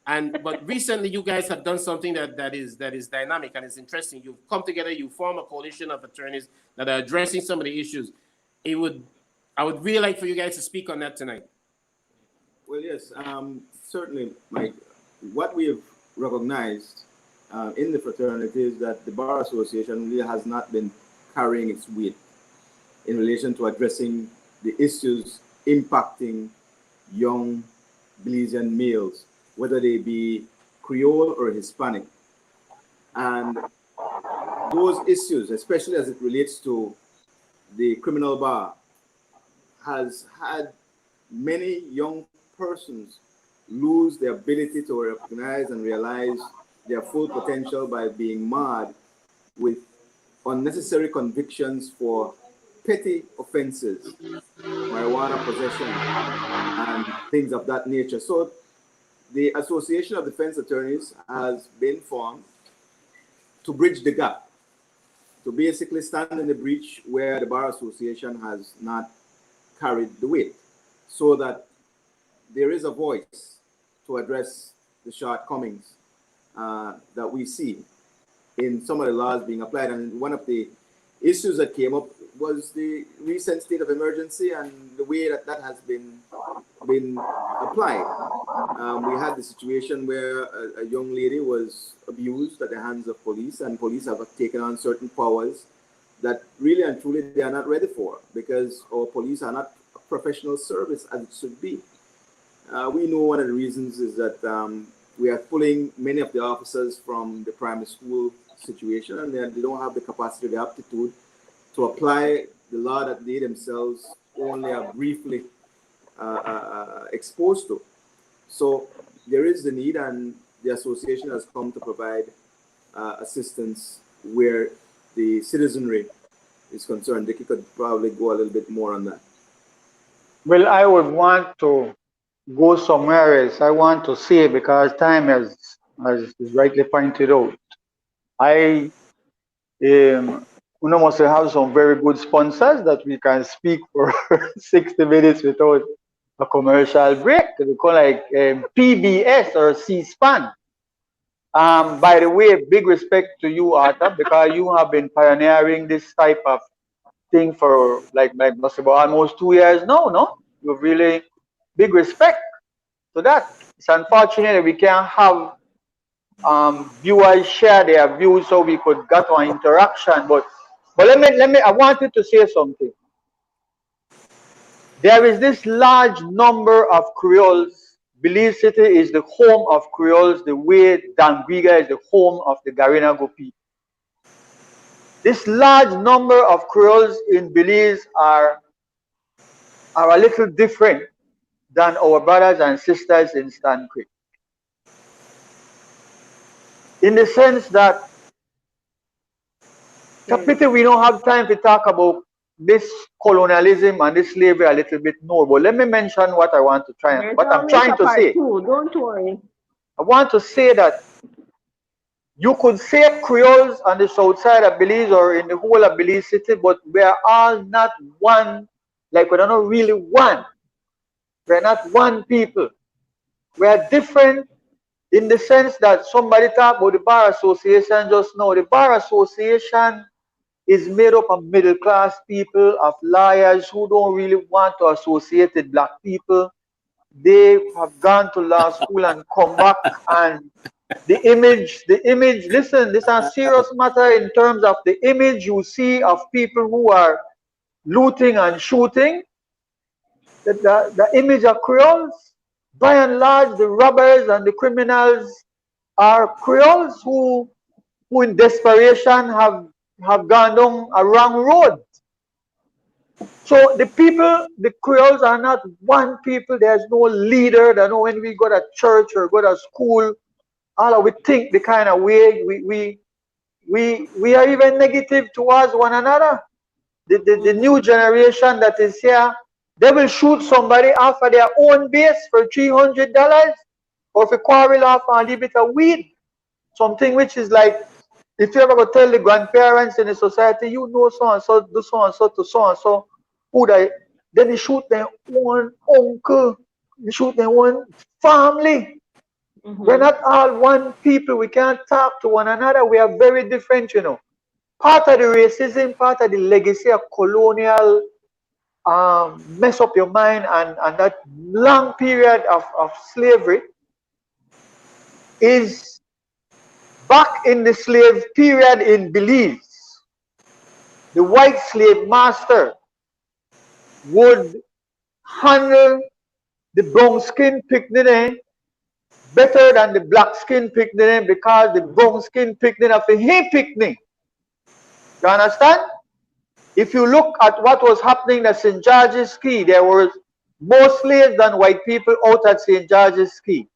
But recently, you guys have done something that is dynamic and it's interesting. You've come together, you form a coalition of attorneys that are addressing some of the issues. I would really like for you guys to speak on that tonight. Well, yes, certainly, Mike. What we have recognized in the fraternity is that the Bar Association really has not been carrying its weight in relation to addressing the issues impacting young Belizean males, whether they be Creole or Hispanic. And those issues, especially as it relates to the criminal bar, has had many young persons lose the ability to recognize and realize their full potential by being marred with unnecessary convictions for petty offenses, marijuana possession, and things of that nature. So the Association of Defense Attorneys has been formed to bridge the gap, to basically stand in the breach where the Bar Association has not carried the weight, so that there is a voice to address the shortcomings that we see in some of the laws being applied. And one of the issues that came up was the recent state of emergency and the way that that has been applied. We had the situation where a young lady was abused at the hands of police, and police have taken on certain powers that really and truly they are not ready for, because our police are not a professional service as it should be. We know one of the reasons is that we are pulling many of the officers from the primary school situation, and they don't have the capacity, the aptitude to apply the law that they themselves only are briefly exposed to. So there is the need, and the association has come to provide assistance where the citizenry is concerned. Dickie could probably go a little bit more on that. Well, I would want to go somewhere else. I want to say, because time has, as is rightly pointed out, I must have some very good sponsors that we can speak for 60 minutes without a commercial break. They call like PBS or C-SPAN. By the way, big respect to you, Arthur, because you have been pioneering this type of thing for like must be about almost 2 years now, no? You've really big respect to that. It's unfortunate that we can't have viewers share their views so we could get an interaction. But let me I wanted to say something. There is this large number of Creoles. Belize City is the home of Creoles, the way Dangriga is the home of the Garinago people. This large number of Creoles in Belize are a little different than our brothers and sisters in Stan Creek. In the sense that it's a pity we don't have time to talk about this colonialism and this slavery a little bit more, but let me mention what I want to try, There's what I'm always trying a to part say. two. Don't worry. I want to say that you could say Creoles on the south side of Belize or in the whole of Belize City, but we are all not one, like we're not really one. We're not one people. We are different in the sense that somebody talked about the Bar Association just now. The Bar Association is made up of middle class people, of lawyers who don't really want to associate with black people. They have gone to law school and come back, and the image, listen, this is a serious matter in terms of the image you see of people who are looting and shooting. The image of Creoles, by and large, the robbers and the criminals are Creoles who in desperation have gone down a wrong road. So the people, the Creoles are not one people. There's no leader. That know when we go to church or go to school, all of we think the kind of way we are even negative towards one another. The new generation that is here, they will shoot somebody off of their own base for $300, or if you quarrel off and leave it a weed. Something which is like, if you ever go tell the grandparents in the society, you know so and so, do so and so to so and so, who they, then they shoot their own uncle, they shoot their own family. We're not all one people. We can't talk to one another. We are very different, you know. Part of the racism, part of the legacy of colonial mess up your mind and that long period of slavery is back in the slave period in Belize. The white slave master would handle the brown skin picnic better than the black skin picnic because the brown skin picnic of a hay picnic. You understand? If you look at what was happening at St. George's Key, there were more slaves than white people out at St. George's Key.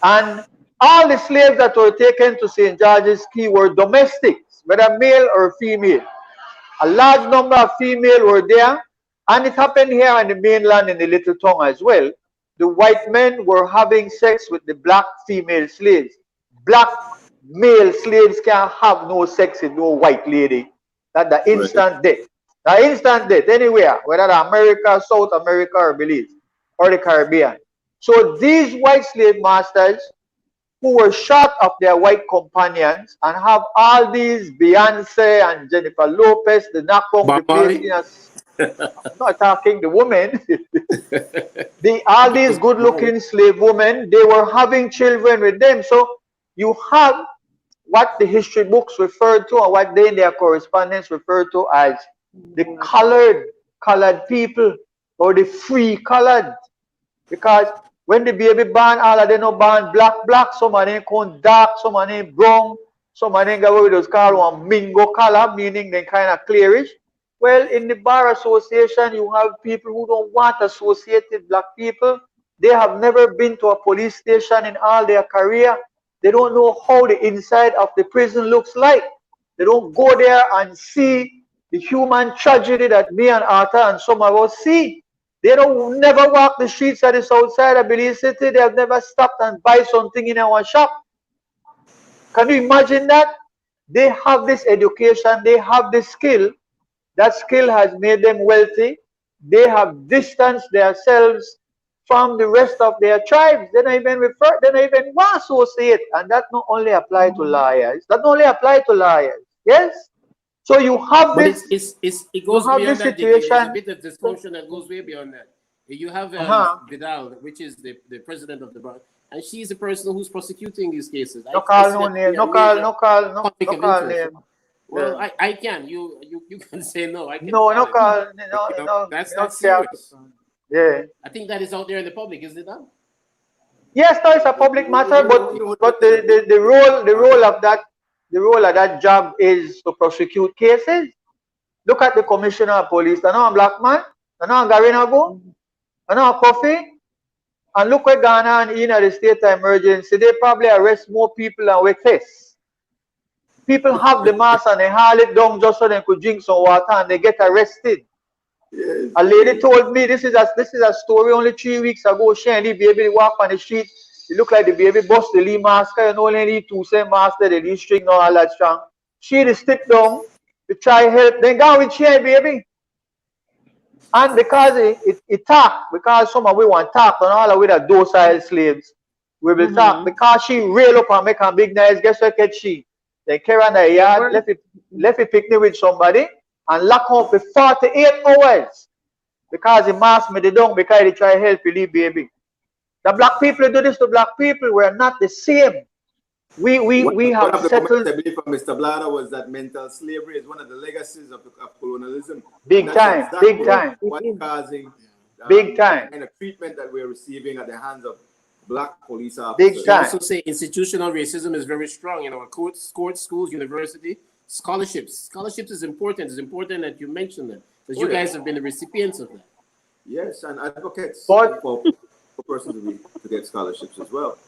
And all the slaves that were taken to St. George's Key were domestics, whether male or female. A large number of female were there, and it happened here on the mainland in the Little Tongue as well. The white men were having sex with the black female slaves. Black male slaves can't have no sex with no white lady. That's the instant death. The instant death anywhere, whether America, South America, or Belize, or the Caribbean. So these white slave masters who were shot of their white companions and have all these Beyonce and Jennifer Lopez, the knockoff, the place. I'm not attacking the women. All these good-looking slave women, they were having children with them. So you have what the history books refer to, or what they in their correspondence refer to as the colored people, or the free colored. Because when the baby born, all of them no born black, some of them come dark, some of them brown, some of them got what we just call one mingo color, meaning they kind of clearish. Well, in the Bar Association, you have people who don't want to associate with black people. They have never been to a police station in all their career. They don't know how the inside of the prison looks like. They don't go there and see the human tragedy that me and Arthur and some of us see. They don't never walk the streets of the south side of Belize City. They have never stopped and buy something in our shop. Can you imagine that? They have this education, they have this skill. That skill has made them wealthy. They have distanced themselves from the rest of their tribes. They don't even want to associate. And that not only apply to liars. That not only apply to liars. Yes? So you have But this. it goes beyond that. Situation. There's a bit of dysfunction that goes way beyond that. You have Vidal, which is the president of the bar, and she's the person who's prosecuting these cases. No call name. Well, I can. You can say no. I can. No call. No. That's not serious. Yeah. I think that is out there in the public, isn't it not? Yes, no, it's a public matter, but the role of that job is to prosecute cases. Look at the commissioner of police. I know a black man. I know a Garinago. I know a coffee. And look where Ghana and in the state of emergency, they probably arrest more people than we test. People have the mask and they haul it down just so they could drink some water and they get arrested. Yes. A lady told me this is a story only 3 weeks ago. She and the baby walk on the street. It look like the baby bust the Lee mask. You know, only need two same mask that they string no all that strong. She the stick down to try help. Then go with she and baby. And because it talk, because some of we want talk and all of we are docile slaves. We will talk because she rail up and make a big noise. Guess what catch she? They carry on the yard, left it picnic with somebody and lock up for 48 hours. Because the mask made it down because they try to help you leave baby. The black people do this to black people. We're not the same. We have one of the settled. comments I believe from Mr. Blada was that mental slavery is one of the legacies of colonialism. Big time, exactly big time. what's causing Big time. the kind of treatment that we're receiving at the hands of black police officers. Big You time. also say institutional racism is very strong in our courts, schools, university, scholarships. Scholarships is important. It's important that you mention that because you guys have been the recipients of that. Yes, and advocates But- for persons to get scholarships as well.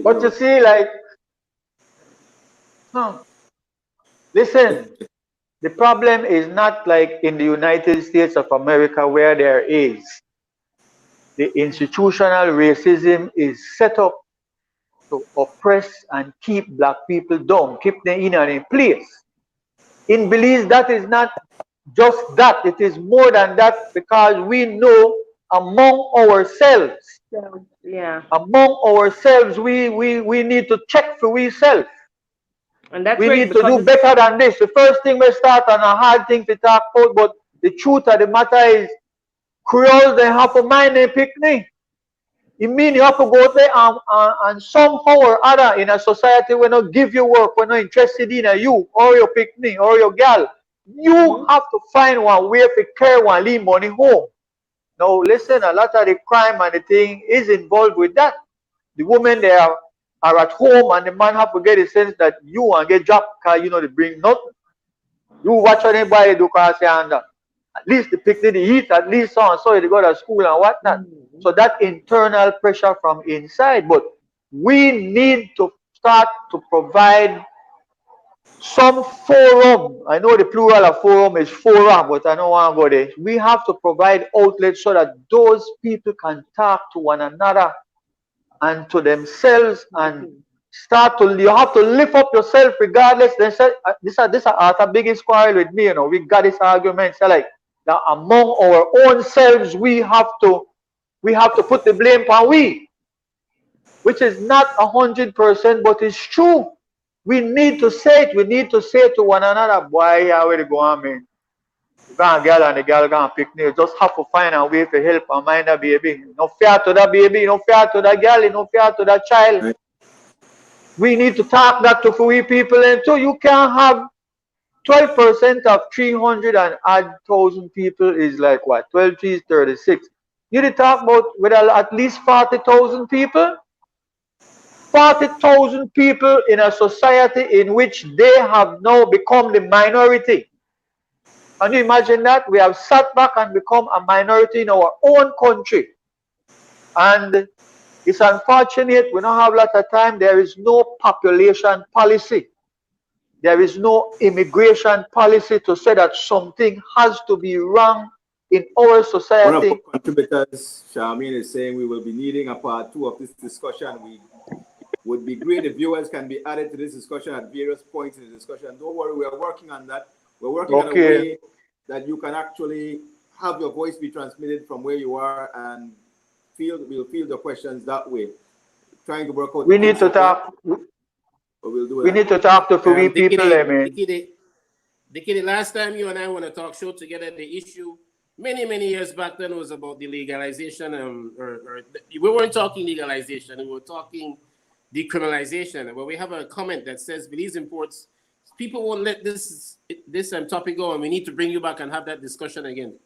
But you see, like, listen, the problem is not like in the United States of America where there is. The institutional racism is set up to oppress and keep black people down, keep them in a place. In Belize, that is not just that, it is more than that because we know among ourselves, among ourselves, we need to check for ourselves. And that's We where need it to do becomes better than this. The first thing we start on a hard thing to talk about, but the truth of the matter is, Creoles, they have to mind their picnic. It means you have to go there and somehow or other in a society when not give you work, when not interested in you or your picnic or your girl, you have to find one way to carry one leave money home. Now listen, a lot of the crime and the thing is involved with that. The women they are at home and the man have to get a sense that you want to get job because you know they bring nothing. You watch anybody do cause and at least the picnic they eat, at least so and so they go to school and whatnot. So that internal pressure from inside. But we need to start to provide some forum. I know the plural of forum is forum, but I don't want to go there. We have to provide outlets so that those people can talk to one another and to themselves and start to, you have to lift up yourself regardless. They said, this is the biggest quarrel with me, you know, we got this argument, so like, that among our own selves, we have to put the blame on we, which is not 100%, but it's true. We need to say it. We need to say to one another, boy, how will it go on, man? You got a girl and the girl gonna pick me. You just have to find a way to help and mind the baby. No fair to the baby, no fair to the girl, no fair to the child. Right. We need to talk that to we people, and so you can't have 12% of 300,000 people is like what? 12 is 36. You need to talk about with at least 40,000 people. 40,000 people in a society in which they have now become the minority. Can you imagine that? We have sat back and become a minority in our own country. And it's unfortunate, we don't have a lot of time. There is no population policy. There is no immigration policy to say that something has to be wrong in our society. One of our contributors, Charmaine, is saying we will be needing a part 2 of this discussion. We would be great if viewers can be added to this discussion at various points in the discussion. Don't worry, we are working on that. We're working on a way that you can actually have your voice be transmitted from where you are and we'll field the questions that way. Trying to work out. We need to talk. We'll do we need to talk to free people, Dickie, the last time you and I want to talk show together, the issue many years back then was about the legalization. We weren't talking legalization, we were talking decriminalization. But we have a comment that says Belize imports. People won't let this topic go, and we need to bring you back and have that discussion again.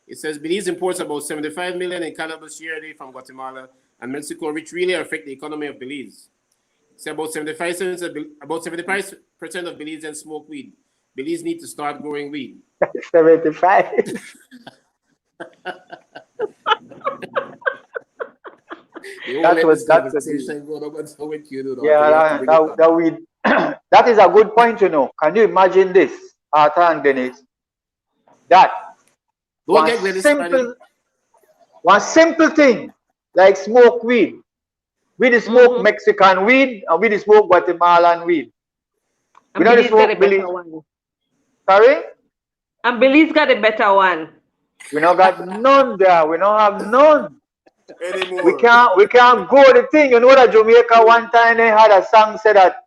It says Belize imports about 75 million in cannabis yearly from Guatemala and Mexico, which really affect the economy of Belize. It's about 75% of Belizeans smoke weed. Belize need to start growing weed. 75. That weed. That is a good point, you know. Can you imagine this, Arthur and Dennis? That Don't get Glennis started. one simple thing like smoke weed. We dey smoke Mexican weed and we dey smoke Guatemalan weed. We And don't Belize got smoke a Belize. better one. Sorry? And Belize got a better one. We don't got none there. We don't have none. Anymore. We can't grow the thing. You know that Jamaica one time they had a song said that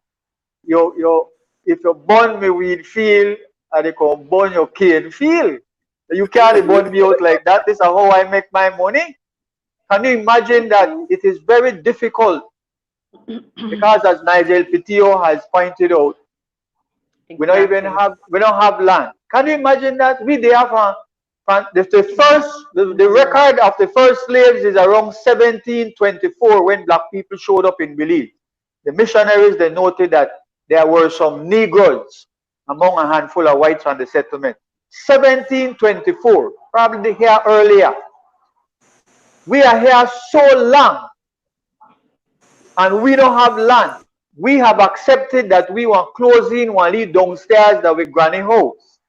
if you burn me weed feel and they can burn your kid feel. You can't burn me out like that. This is how I make my money. Can you imagine that it is very difficult because as Nigel Pitio has pointed out, we don't even have land. Can you imagine that? We they have the record of the first slaves is around 1724 when black people showed up in Belize. The missionaries they noted that there were some Negroes among a handful of whites on the settlement. 1724, probably here earlier. We are here so long and we don't have land. We have accepted that we want closing one lead downstairs that we granny house.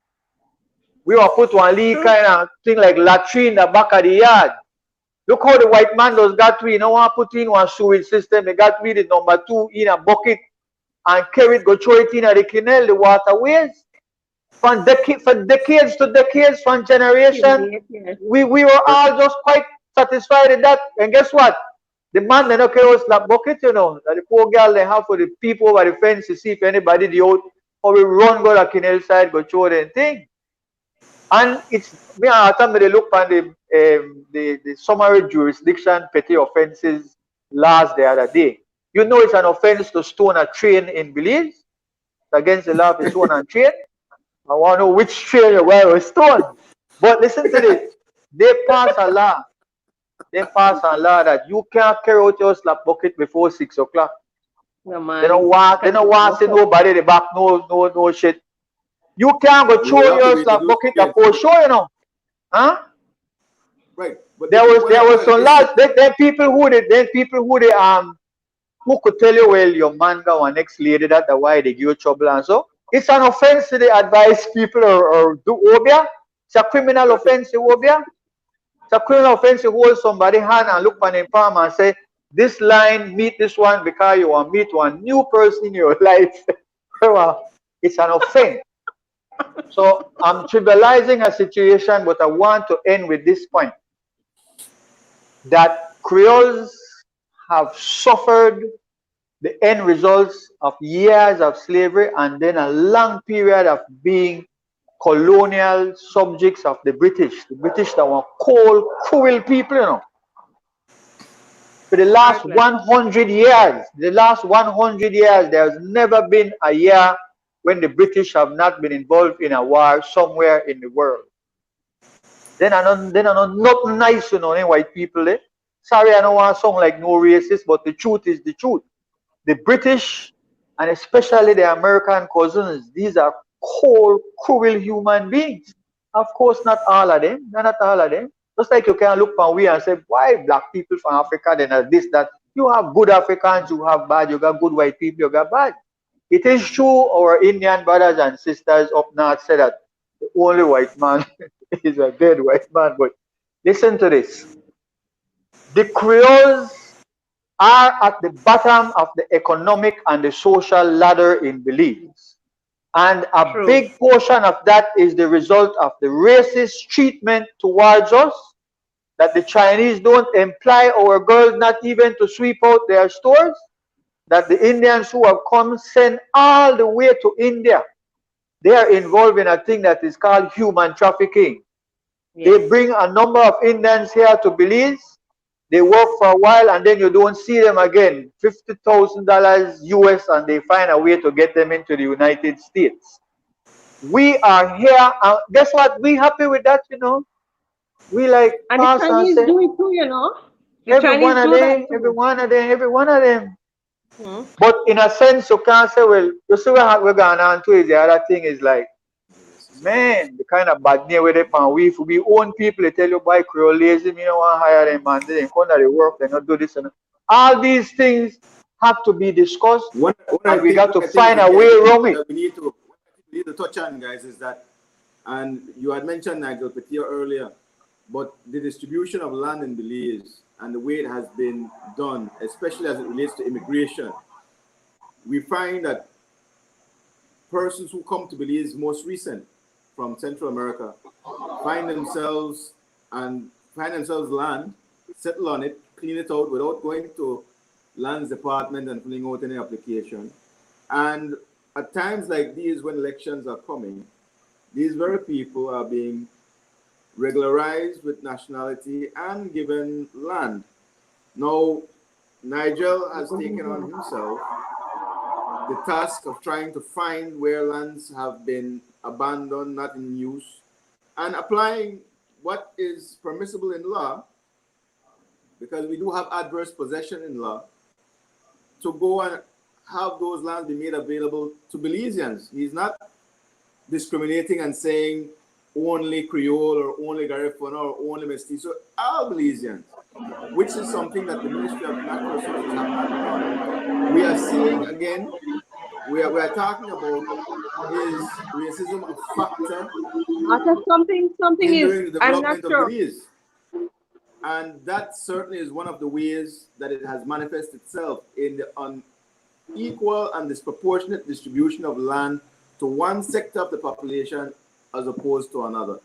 We want put one lead kind of thing like latrine in the back of the yard. Look how the white man does that. We don't want put in one sewage system. They got rid of number 2 in a bucket and carry it, go throw it in the canal, the waterways. From decades to decades, from generation, we were all just quite satisfied with that. And guess what? The man they don't carry us like bucket, you know. That the poor girl they have for the people over the fence to see if anybody the out or we run go to the canal side, go throw the thing. And it's me and Atam they look on the summary jurisdiction petty offences laws the other day. You know it's an offence to stone a train in Belize. It's against the law of stone and train. I want to know which train you wear a stone. But listen to this. They pass a law. They pass a law that you can't carry out your slap bucket before 6 o'clock. No, man. They don't want to see nobody the back, no shit. You can't go throw your slap bucket before show, you know. Huh? Right. But There was some laws. There people who could tell you, well, your man got one next lady that the why they give you trouble and so. It's an offense to the advise people or do obia. It's a criminal offense to obia. It's a criminal offense to hold somebody hand and look on him palm and say, this line, meet this one because you want to meet one new person in your life. It's an offense. So I'm trivializing a situation, but I want to end with this point. That Creoles have suffered the end results of years of slavery and then a long period of being colonial subjects of the British. The British that were cold, cruel people, you know. For the last 100 years, there has never been a year when the British have not been involved in a war somewhere in the world. Then I know nothing nice, you know, white people. Eh? Sorry, I don't want to sound like no racist, but the truth is the truth. The British, and especially the American cousins, these are cold, cruel human beings. Of course, not all of them. Not all of them. Just like you can look from we and say, why black people from Africa, then are this, that. You have good Africans, you have bad, you got good white people, you got bad. It is true our Indian brothers and sisters up north say that the only white man is a dead white man. But listen to this. The Creoles are at the bottom of the economic and the social ladder in Belize. And a big portion of that is the result of the racist treatment towards us, that the Chinese don't employ our girls not even to sweep out their stores, that the Indians who have come send all the way to India. They are involved in a thing that is called human trafficking. Yes. They bring a number of Indians here to Belize. They work for a while and then you don't see them again. $50,000 US and they find a way to get them into the United States. We are here. Guess what? We happy with that, you know. We like and the Chinese do it too, you know. Every one of them. Hmm. But in a sense, you can't say, well, you see what we're going on to is the other thing is like, man, the kind of bad name with it, and we own people, they tell you, boy, Creole lazy, me don't want to hire them, man, they come to the work, they not do this and that. All these things have to be discussed, What and we got to I think find a way around it. that we need to touch on, guys, is that, and you had mentioned Nigel Petir earlier, but the distribution of land in Belize and the way it has been done, especially as it relates to immigration, we find that persons who come to Belize most recent from Central America find themselves land, settle on it, clean it out without going to lands department and filling out any application. And at times like these, when elections are coming, these very people are being regularized with nationality and given land. Now, Nigel has taken on himself the task of trying to find where lands have been abandoned, not in use, and applying what is permissible in law, because we do have adverse possession in law, to go and have those lands be made available to Belizeans. He's not discriminating and saying only Creole or only Garifuna or only Mestizo, all Belizeans, which is something that the Ministry of Natural Resources have not done. We are seeing again, we are talking about is racism a factor Something is, hindering the I'm not development of sure. Belize? And that certainly is one of the ways that it has manifested itself in the unequal and disproportionate distribution of land to one sector of the population as opposed to another.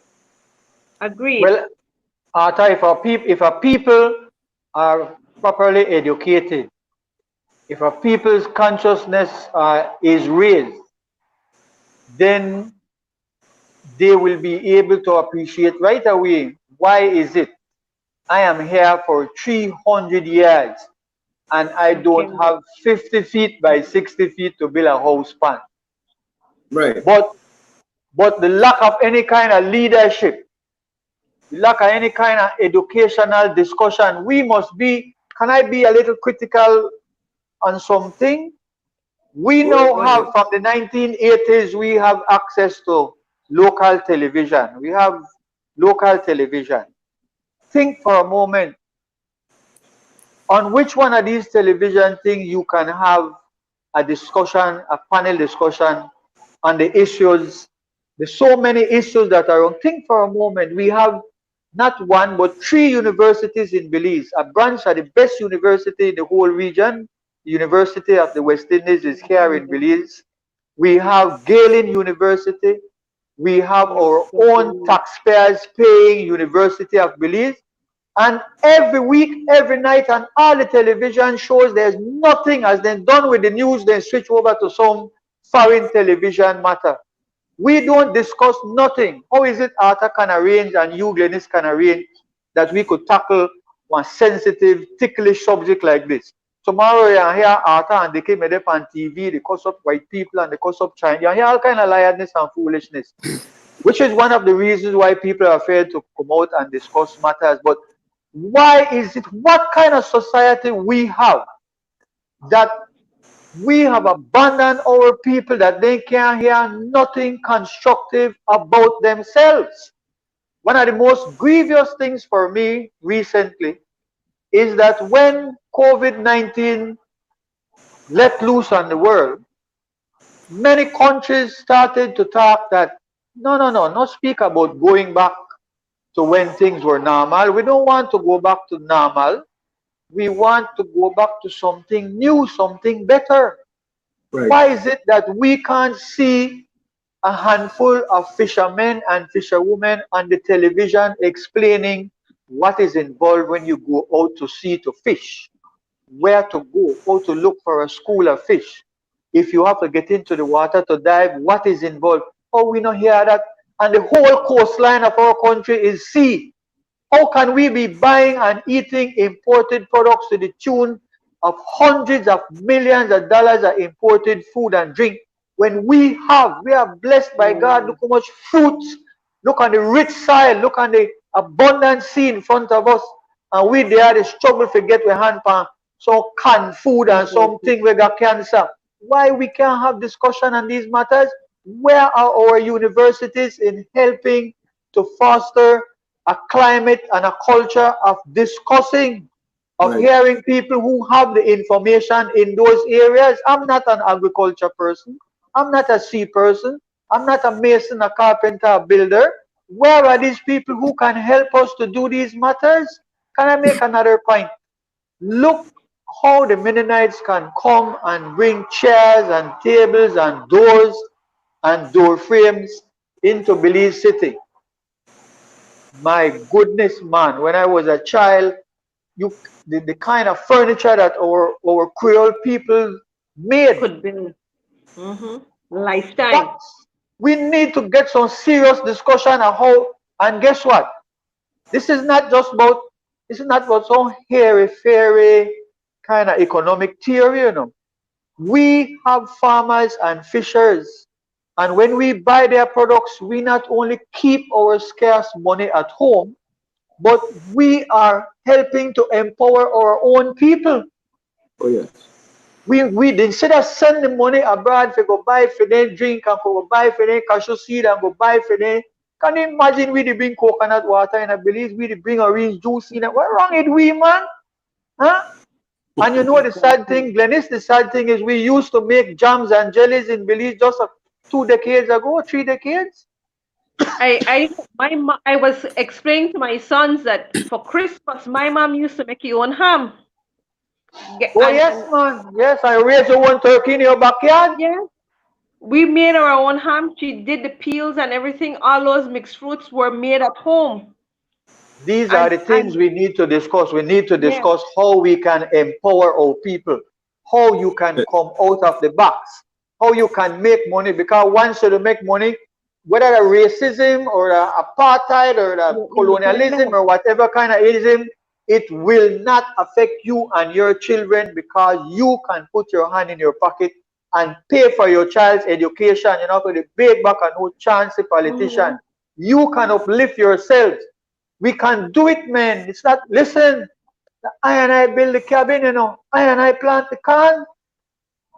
Agreed. Well, Arthur, if a people are properly educated, if a people's consciousness is raised, then they will be able to appreciate right away, why is it I am here for 300 years and I don't have 50 feet by 60 feet to build a house pan. Right. But the lack of any kind of leadership, the lack of any kind of educational discussion, we must be, can I be a little critical on something? We now have, from the 1980s, we have access to local television. We have local television. Think for a moment, on which one of these television things you can have a discussion, a panel discussion on the issues. There's so many issues that are on. Think for a moment, we have not one, but 3 universities in Belize. A branch of the best university in the whole region. The University of the West Indies is here in Belize. We have Galen University. We have our own taxpayers paying University of Belize. And every week, every night, on all the television shows, there's nothing as then done with the news, then switch over to some foreign television matter. We don't discuss nothing. How is it Arthur can arrange and you, Glennis, can arrange that we could tackle one sensitive, ticklish subject like this? Tomorrow you hear Arthur and Dickie made up on TV, they cuss up white people and they cuss up China. You hear all kind of liarness and foolishness, which is one of the reasons why people are afraid to come out and discuss matters. But why is it, what kind of society we have that we have abandoned our people, that they can't hear nothing constructive about themselves? One of the most grievous things for me recently is that when COVID-19 let loose on the world, many countries started to talk that, no, not speak about going back to when things were normal. We don't want to go back to normal. We want to go back to something new, something better. Right. Why is it that we can't see a handful of fishermen and fisherwomen on the television explaining what is involved when you go out to sea to fish, where to go, how to look for a school of fish, if you have to get into the water to dive, what is involved? Oh, we don't hear that. And the whole coastline of our country is sea. How can we be buying and eating imported products to the tune of hundreds of millions of dollars of imported food and drink when we are blessed by God? Look how much fruits, look on the rich soil, look on the abundant sea in front of us, and we there the struggle to get we hand pan so canned food and something we got cancer. Why we can't have discussion on these matters? Where are our universities in helping to foster a climate and a culture of discussing of hearing people who have the information in those areas. I'm not an agriculture person. I'm not a sea person. I'm not a mason, a carpenter, a builder. Where are these people who can help us to do these matters? Can I make another point? Look how the Mennonites can come and bring chairs and tables and doors and door frames into Belize City. My goodness, man, when I was a child, the kind of furniture that our Creole people made. Could be. Lifetime. We need to get some serious discussion on how, and guess what? This is not about some hairy-fairy kind of economic theory, you know. We have farmers and fishers, and when we buy their products, we not only keep our scarce money at home, but we are helping to empower our own people. Oh yes. We instead of sending money abroad to go buy for them drink and go buy for them cashew seed and go buy for them. Can you imagine we bring coconut water in a Belize, we bring orange juice in it? What wrong with we, man? Huh? And you know the sad thing, Glennis, the sad thing is we used to make jams and jellies in Belize just 2 decades ago, 3 decades. I was explaining to my sons that for Christmas, my mom used to make her own ham. Yes, man. Yes, I raised your own turkey in your backyard. Yeah. We made our own ham. She did the peels and everything. All those mixed fruits were made at home. These are the things we need to discuss. We need to discuss how we can empower our people, how you can come out of the box, how you can make money. Because once you make money, whether the racism or the apartheid or the colonialism or whatever kind of ism, it will not affect you and your children because you can put your hand in your pocket and pay for your child's education. You're not going to beg back and no chance a politician. You can uplift yourselves. We can do it, man. It's not, listen, I and I build the cabin, you know. I and I plant the corn.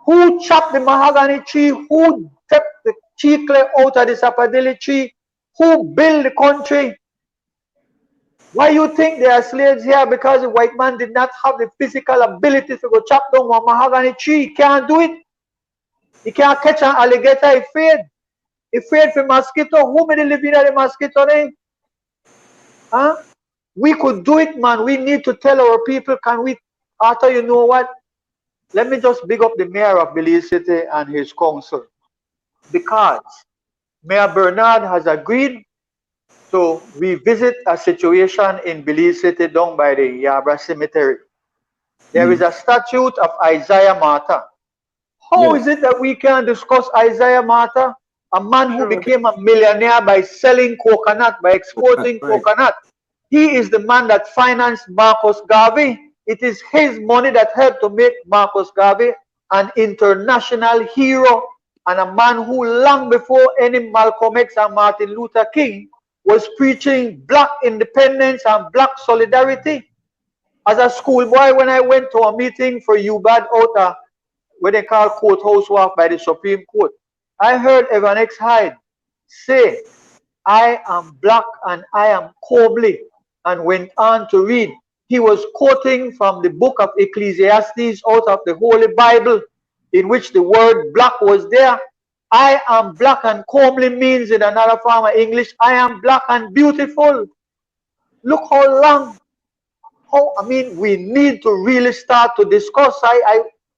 Who chopped the mahogany tree? Who took the chicle out of the sapodilla tree? Who built the country? Why you think there are slaves here? Because the white man did not have the physical ability to go chop down one mahogany tree. He can't do it. He can't catch an alligator. He's afraid. He's afraid for mosquito. Who made live in the mosquito then? Huh? We could do it, man. We need to tell our people, can we? After, you know what? Let me just big up the mayor of Belize City and his council. Because Mayor Bernard has agreed to revisit a situation in Belize City down by the Yabra Cemetery. There is a statute of Isaiah Martha. How is it that we can discuss Isaiah Martha? A man who became a millionaire by selling coconut, by exporting coconut. He is the man that financed Marcus Garvey. It is his money that helped to make Marcus Garvey an international hero and a man who long before any Malcolm X and Martin Luther King was preaching black independence and black solidarity. As a schoolboy, when I went to a meeting for UBAD out what they call courthouse walk by the Supreme Court, I heard Evan X. Hyde say, I am black and I am cobbly, and went on to read. He was quoting from the book of Ecclesiastes out of the Holy Bible, in which the word black was there. I am black and comely means in another form of English, I am black and beautiful. Look how long, I mean, we need to really start to discuss.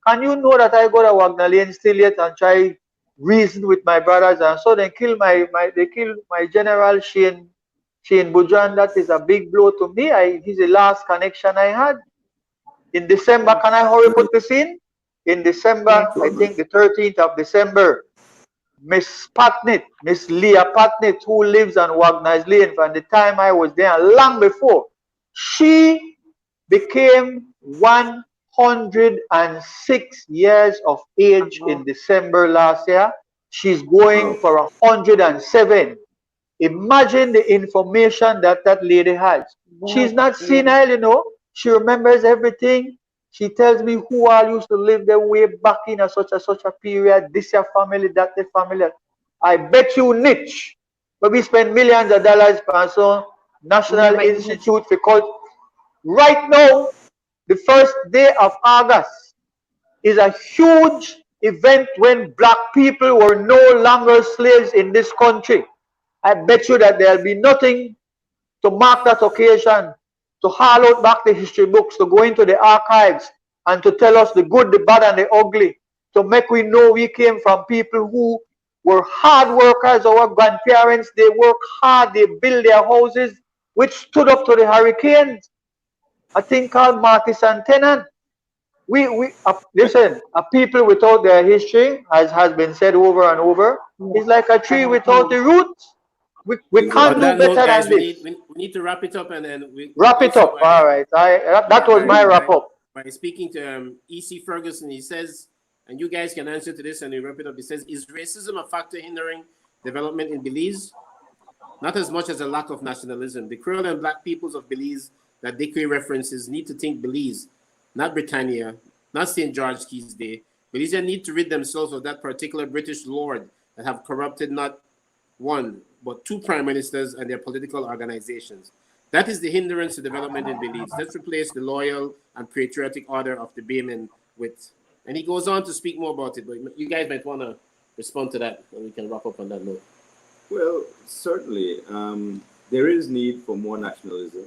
Can you know that I go to Wagner Lane still yet and try reason with my brothers, and so they kill my general Shane Bujan. That is a big blow to me. He's the last connection I had. In December, can I hurry put this in? In December, I think the 13th of December, Miss Leah Patnett, who lives on Wagner's Lane from the time I was there, long before, she became 106 years of age in December last year. She's going for 107. Imagine the information that lady has. She's not senile, you know. She remembers everything. She tells me who all used to live there way back in such a period. This your family, that the family. I bet you niche. But we spend millions of dollars for some National Institute for Culture. Right now, the first day of August is a huge event when black people were no longer slaves in this country. I bet you that there'll be nothing to mark that occasion, to haul out back the history books, to go into the archives and to tell us the good, the bad, and the ugly, to make we know we came from people who were hard workers. Our grandparents, they worked hard, they built their houses, which stood up to the hurricanes. A thing called Marcus and Tennant. Listen, a people without their history, as has been said over and over, is like a tree without the roots. We can't On do that note, better guys, than this. we need to wrap it up, and then we Wrap it up. All right. That was my wrap up. By speaking to E.C. Ferguson, he says, and you guys can answer to this, and we wrap it up. He says, is racism a factor hindering development in Belize? Not as much as a lack of nationalism. The Creole and black peoples of Belize that Dickie references need to think Belize, not Britannia, not St. George Keys Day. Belizeans need to rid themselves of that particular British lord that have corrupted not one, but two prime ministers and their political organizations. That is the hindrance to development in Belize. Let's replace the loyal and patriotic order of the Baymen with, and he goes on to speak more about it, but you guys might want to respond to that, and we can wrap up on that note. Well, certainly, there is need for more nationalism,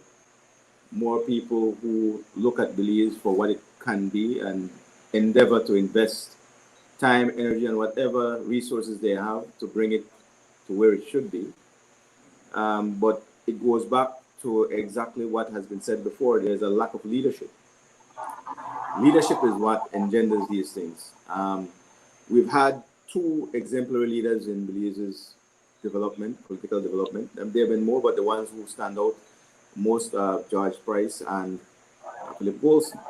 more people who look at Belize for what it can be and endeavor to invest time, energy, and whatever resources they have to bring it to where it should be. But it goes back to exactly what has been said before. There's a lack of leadership. Leadership is what engenders these things. We've had two exemplary leaders in Belize's development, political development. And there have been more, but the ones who stand out most are George Price and Philip Wilson.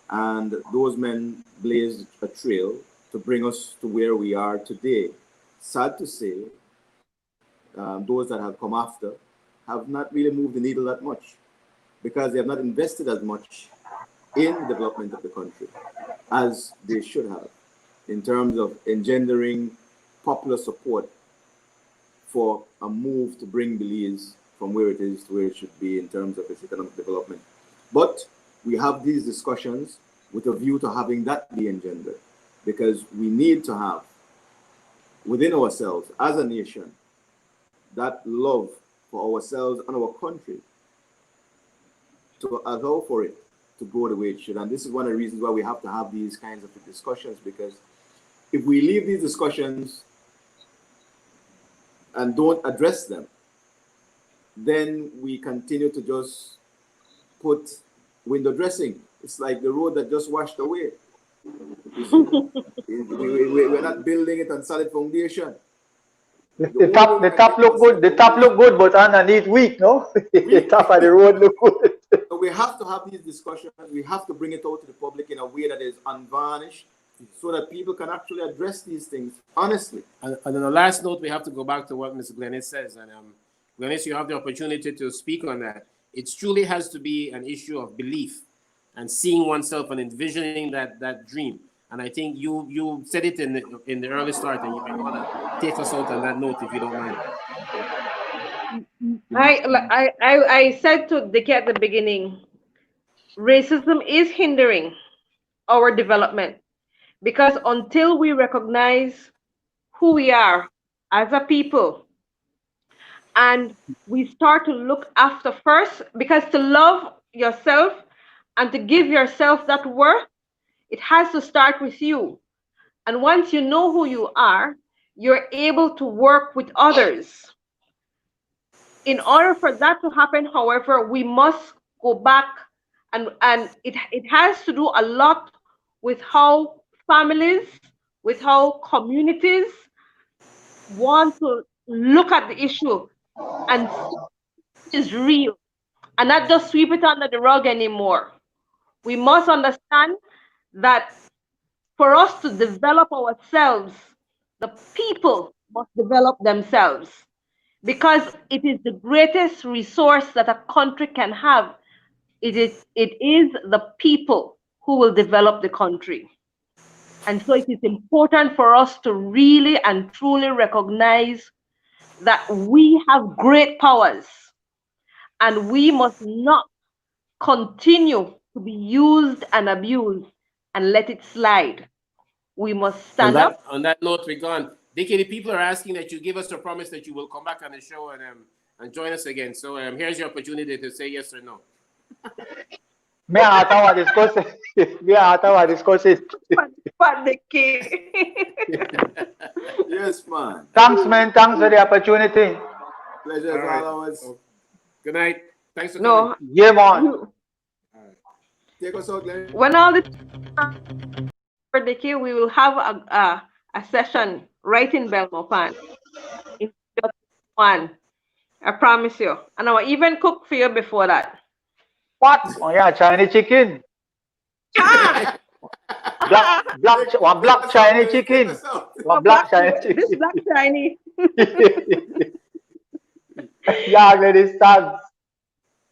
And those men blazed a trail to bring us to where we are today. Sad to say, those that have come after have not really moved the needle that much because they have not invested as much in the development of the country as they should have in terms of engendering popular support for a move to bring Belize from where it is to where it should be in terms of its economic development. But we have these discussions with a view to having that be engendered because we need to have within ourselves as a nation that love for ourselves and our country to allow for it to go the way it should. And this is one of the reasons why we have to have these kinds of discussions, because if we leave these discussions and don't address them, then we continue to just put window dressing. It's like the road that just washed away. We're not building it on solid foundation. The top look good. The top look good, but underneath weak, no? The top of the road look good. So we have to have these discussions. We have to bring it out to the public in a way that is unvarnished, so that people can actually address these things honestly. And on the last note, we have to go back to what Mr. Glennis says. And Glennis, you have the opportunity to speak on that. It truly has to be an issue of belief and seeing oneself and envisioning that dream. And I think you said it in the early start, and you might want to take us out on that note if you don't mind. I said to Dickie at the beginning, racism is hindering our development, because until we recognize who we are as a people and we start to look after first, because to love yourself and to give yourself that worth, it has to start with you. And once you know who you are, you're able to work with others. In order for that to happen, however, we must go back, and it has to do a lot with how families, with how communities want to look at the issue and see it is real and not just sweep it under the rug anymore. We must understand that for us to develop ourselves, the people must develop themselves, because it is the greatest resource that a country can have. It is the people who will develop the country. And so it is important for us to really and truly recognize that we have great powers, and we must not continue to be used and abused and let it slide. We must stand up. On that note, we're gone. Dickie, the people are asking that you give us a promise that you will come back on the show and join us again. So here's your opportunity to say yes or no. Me atawa discuss it. Me atawa discuss it. But Dickie. Yes, man. Thanks, man. Thanks for the opportunity. Pleasure All as right. always. Good night. Thanks for coming. No, Yeah, man. Take us out, Glenn. when all this for Dickie, we will have a session right in Belmopan. In just one. I promise you. And I will even cook for you before that. What? Oh yeah, Chinese chicken. Ah! One black Chinese chicken. One black Chinese This chicken. black Chinese. Yeah, ladies, thanks.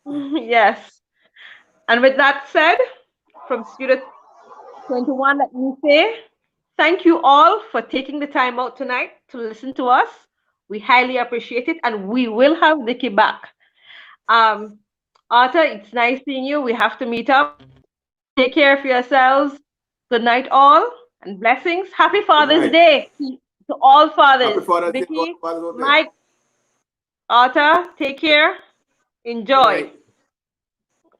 Yes. And with that said, from Studio 21, let me say thank you all for taking the time out tonight to listen to us. We highly appreciate it, and we will have Dickie back. Arthur, it's nice seeing you. We have to meet up. Take care of yourselves. Good night, all, and blessings. Happy Father's night. Day to all fathers. Happy Father's Day to Dickie, all fathers out there. Mike, Arthur, take care. Enjoy. Good night.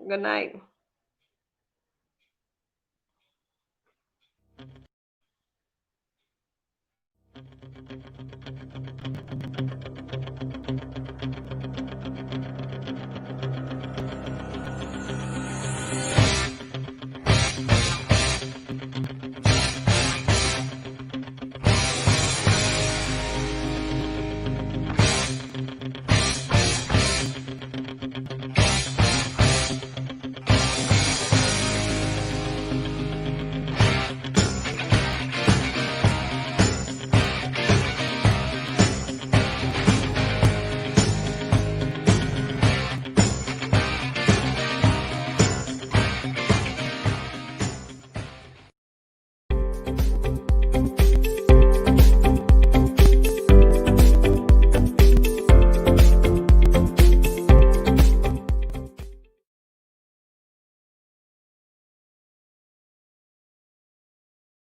Good night.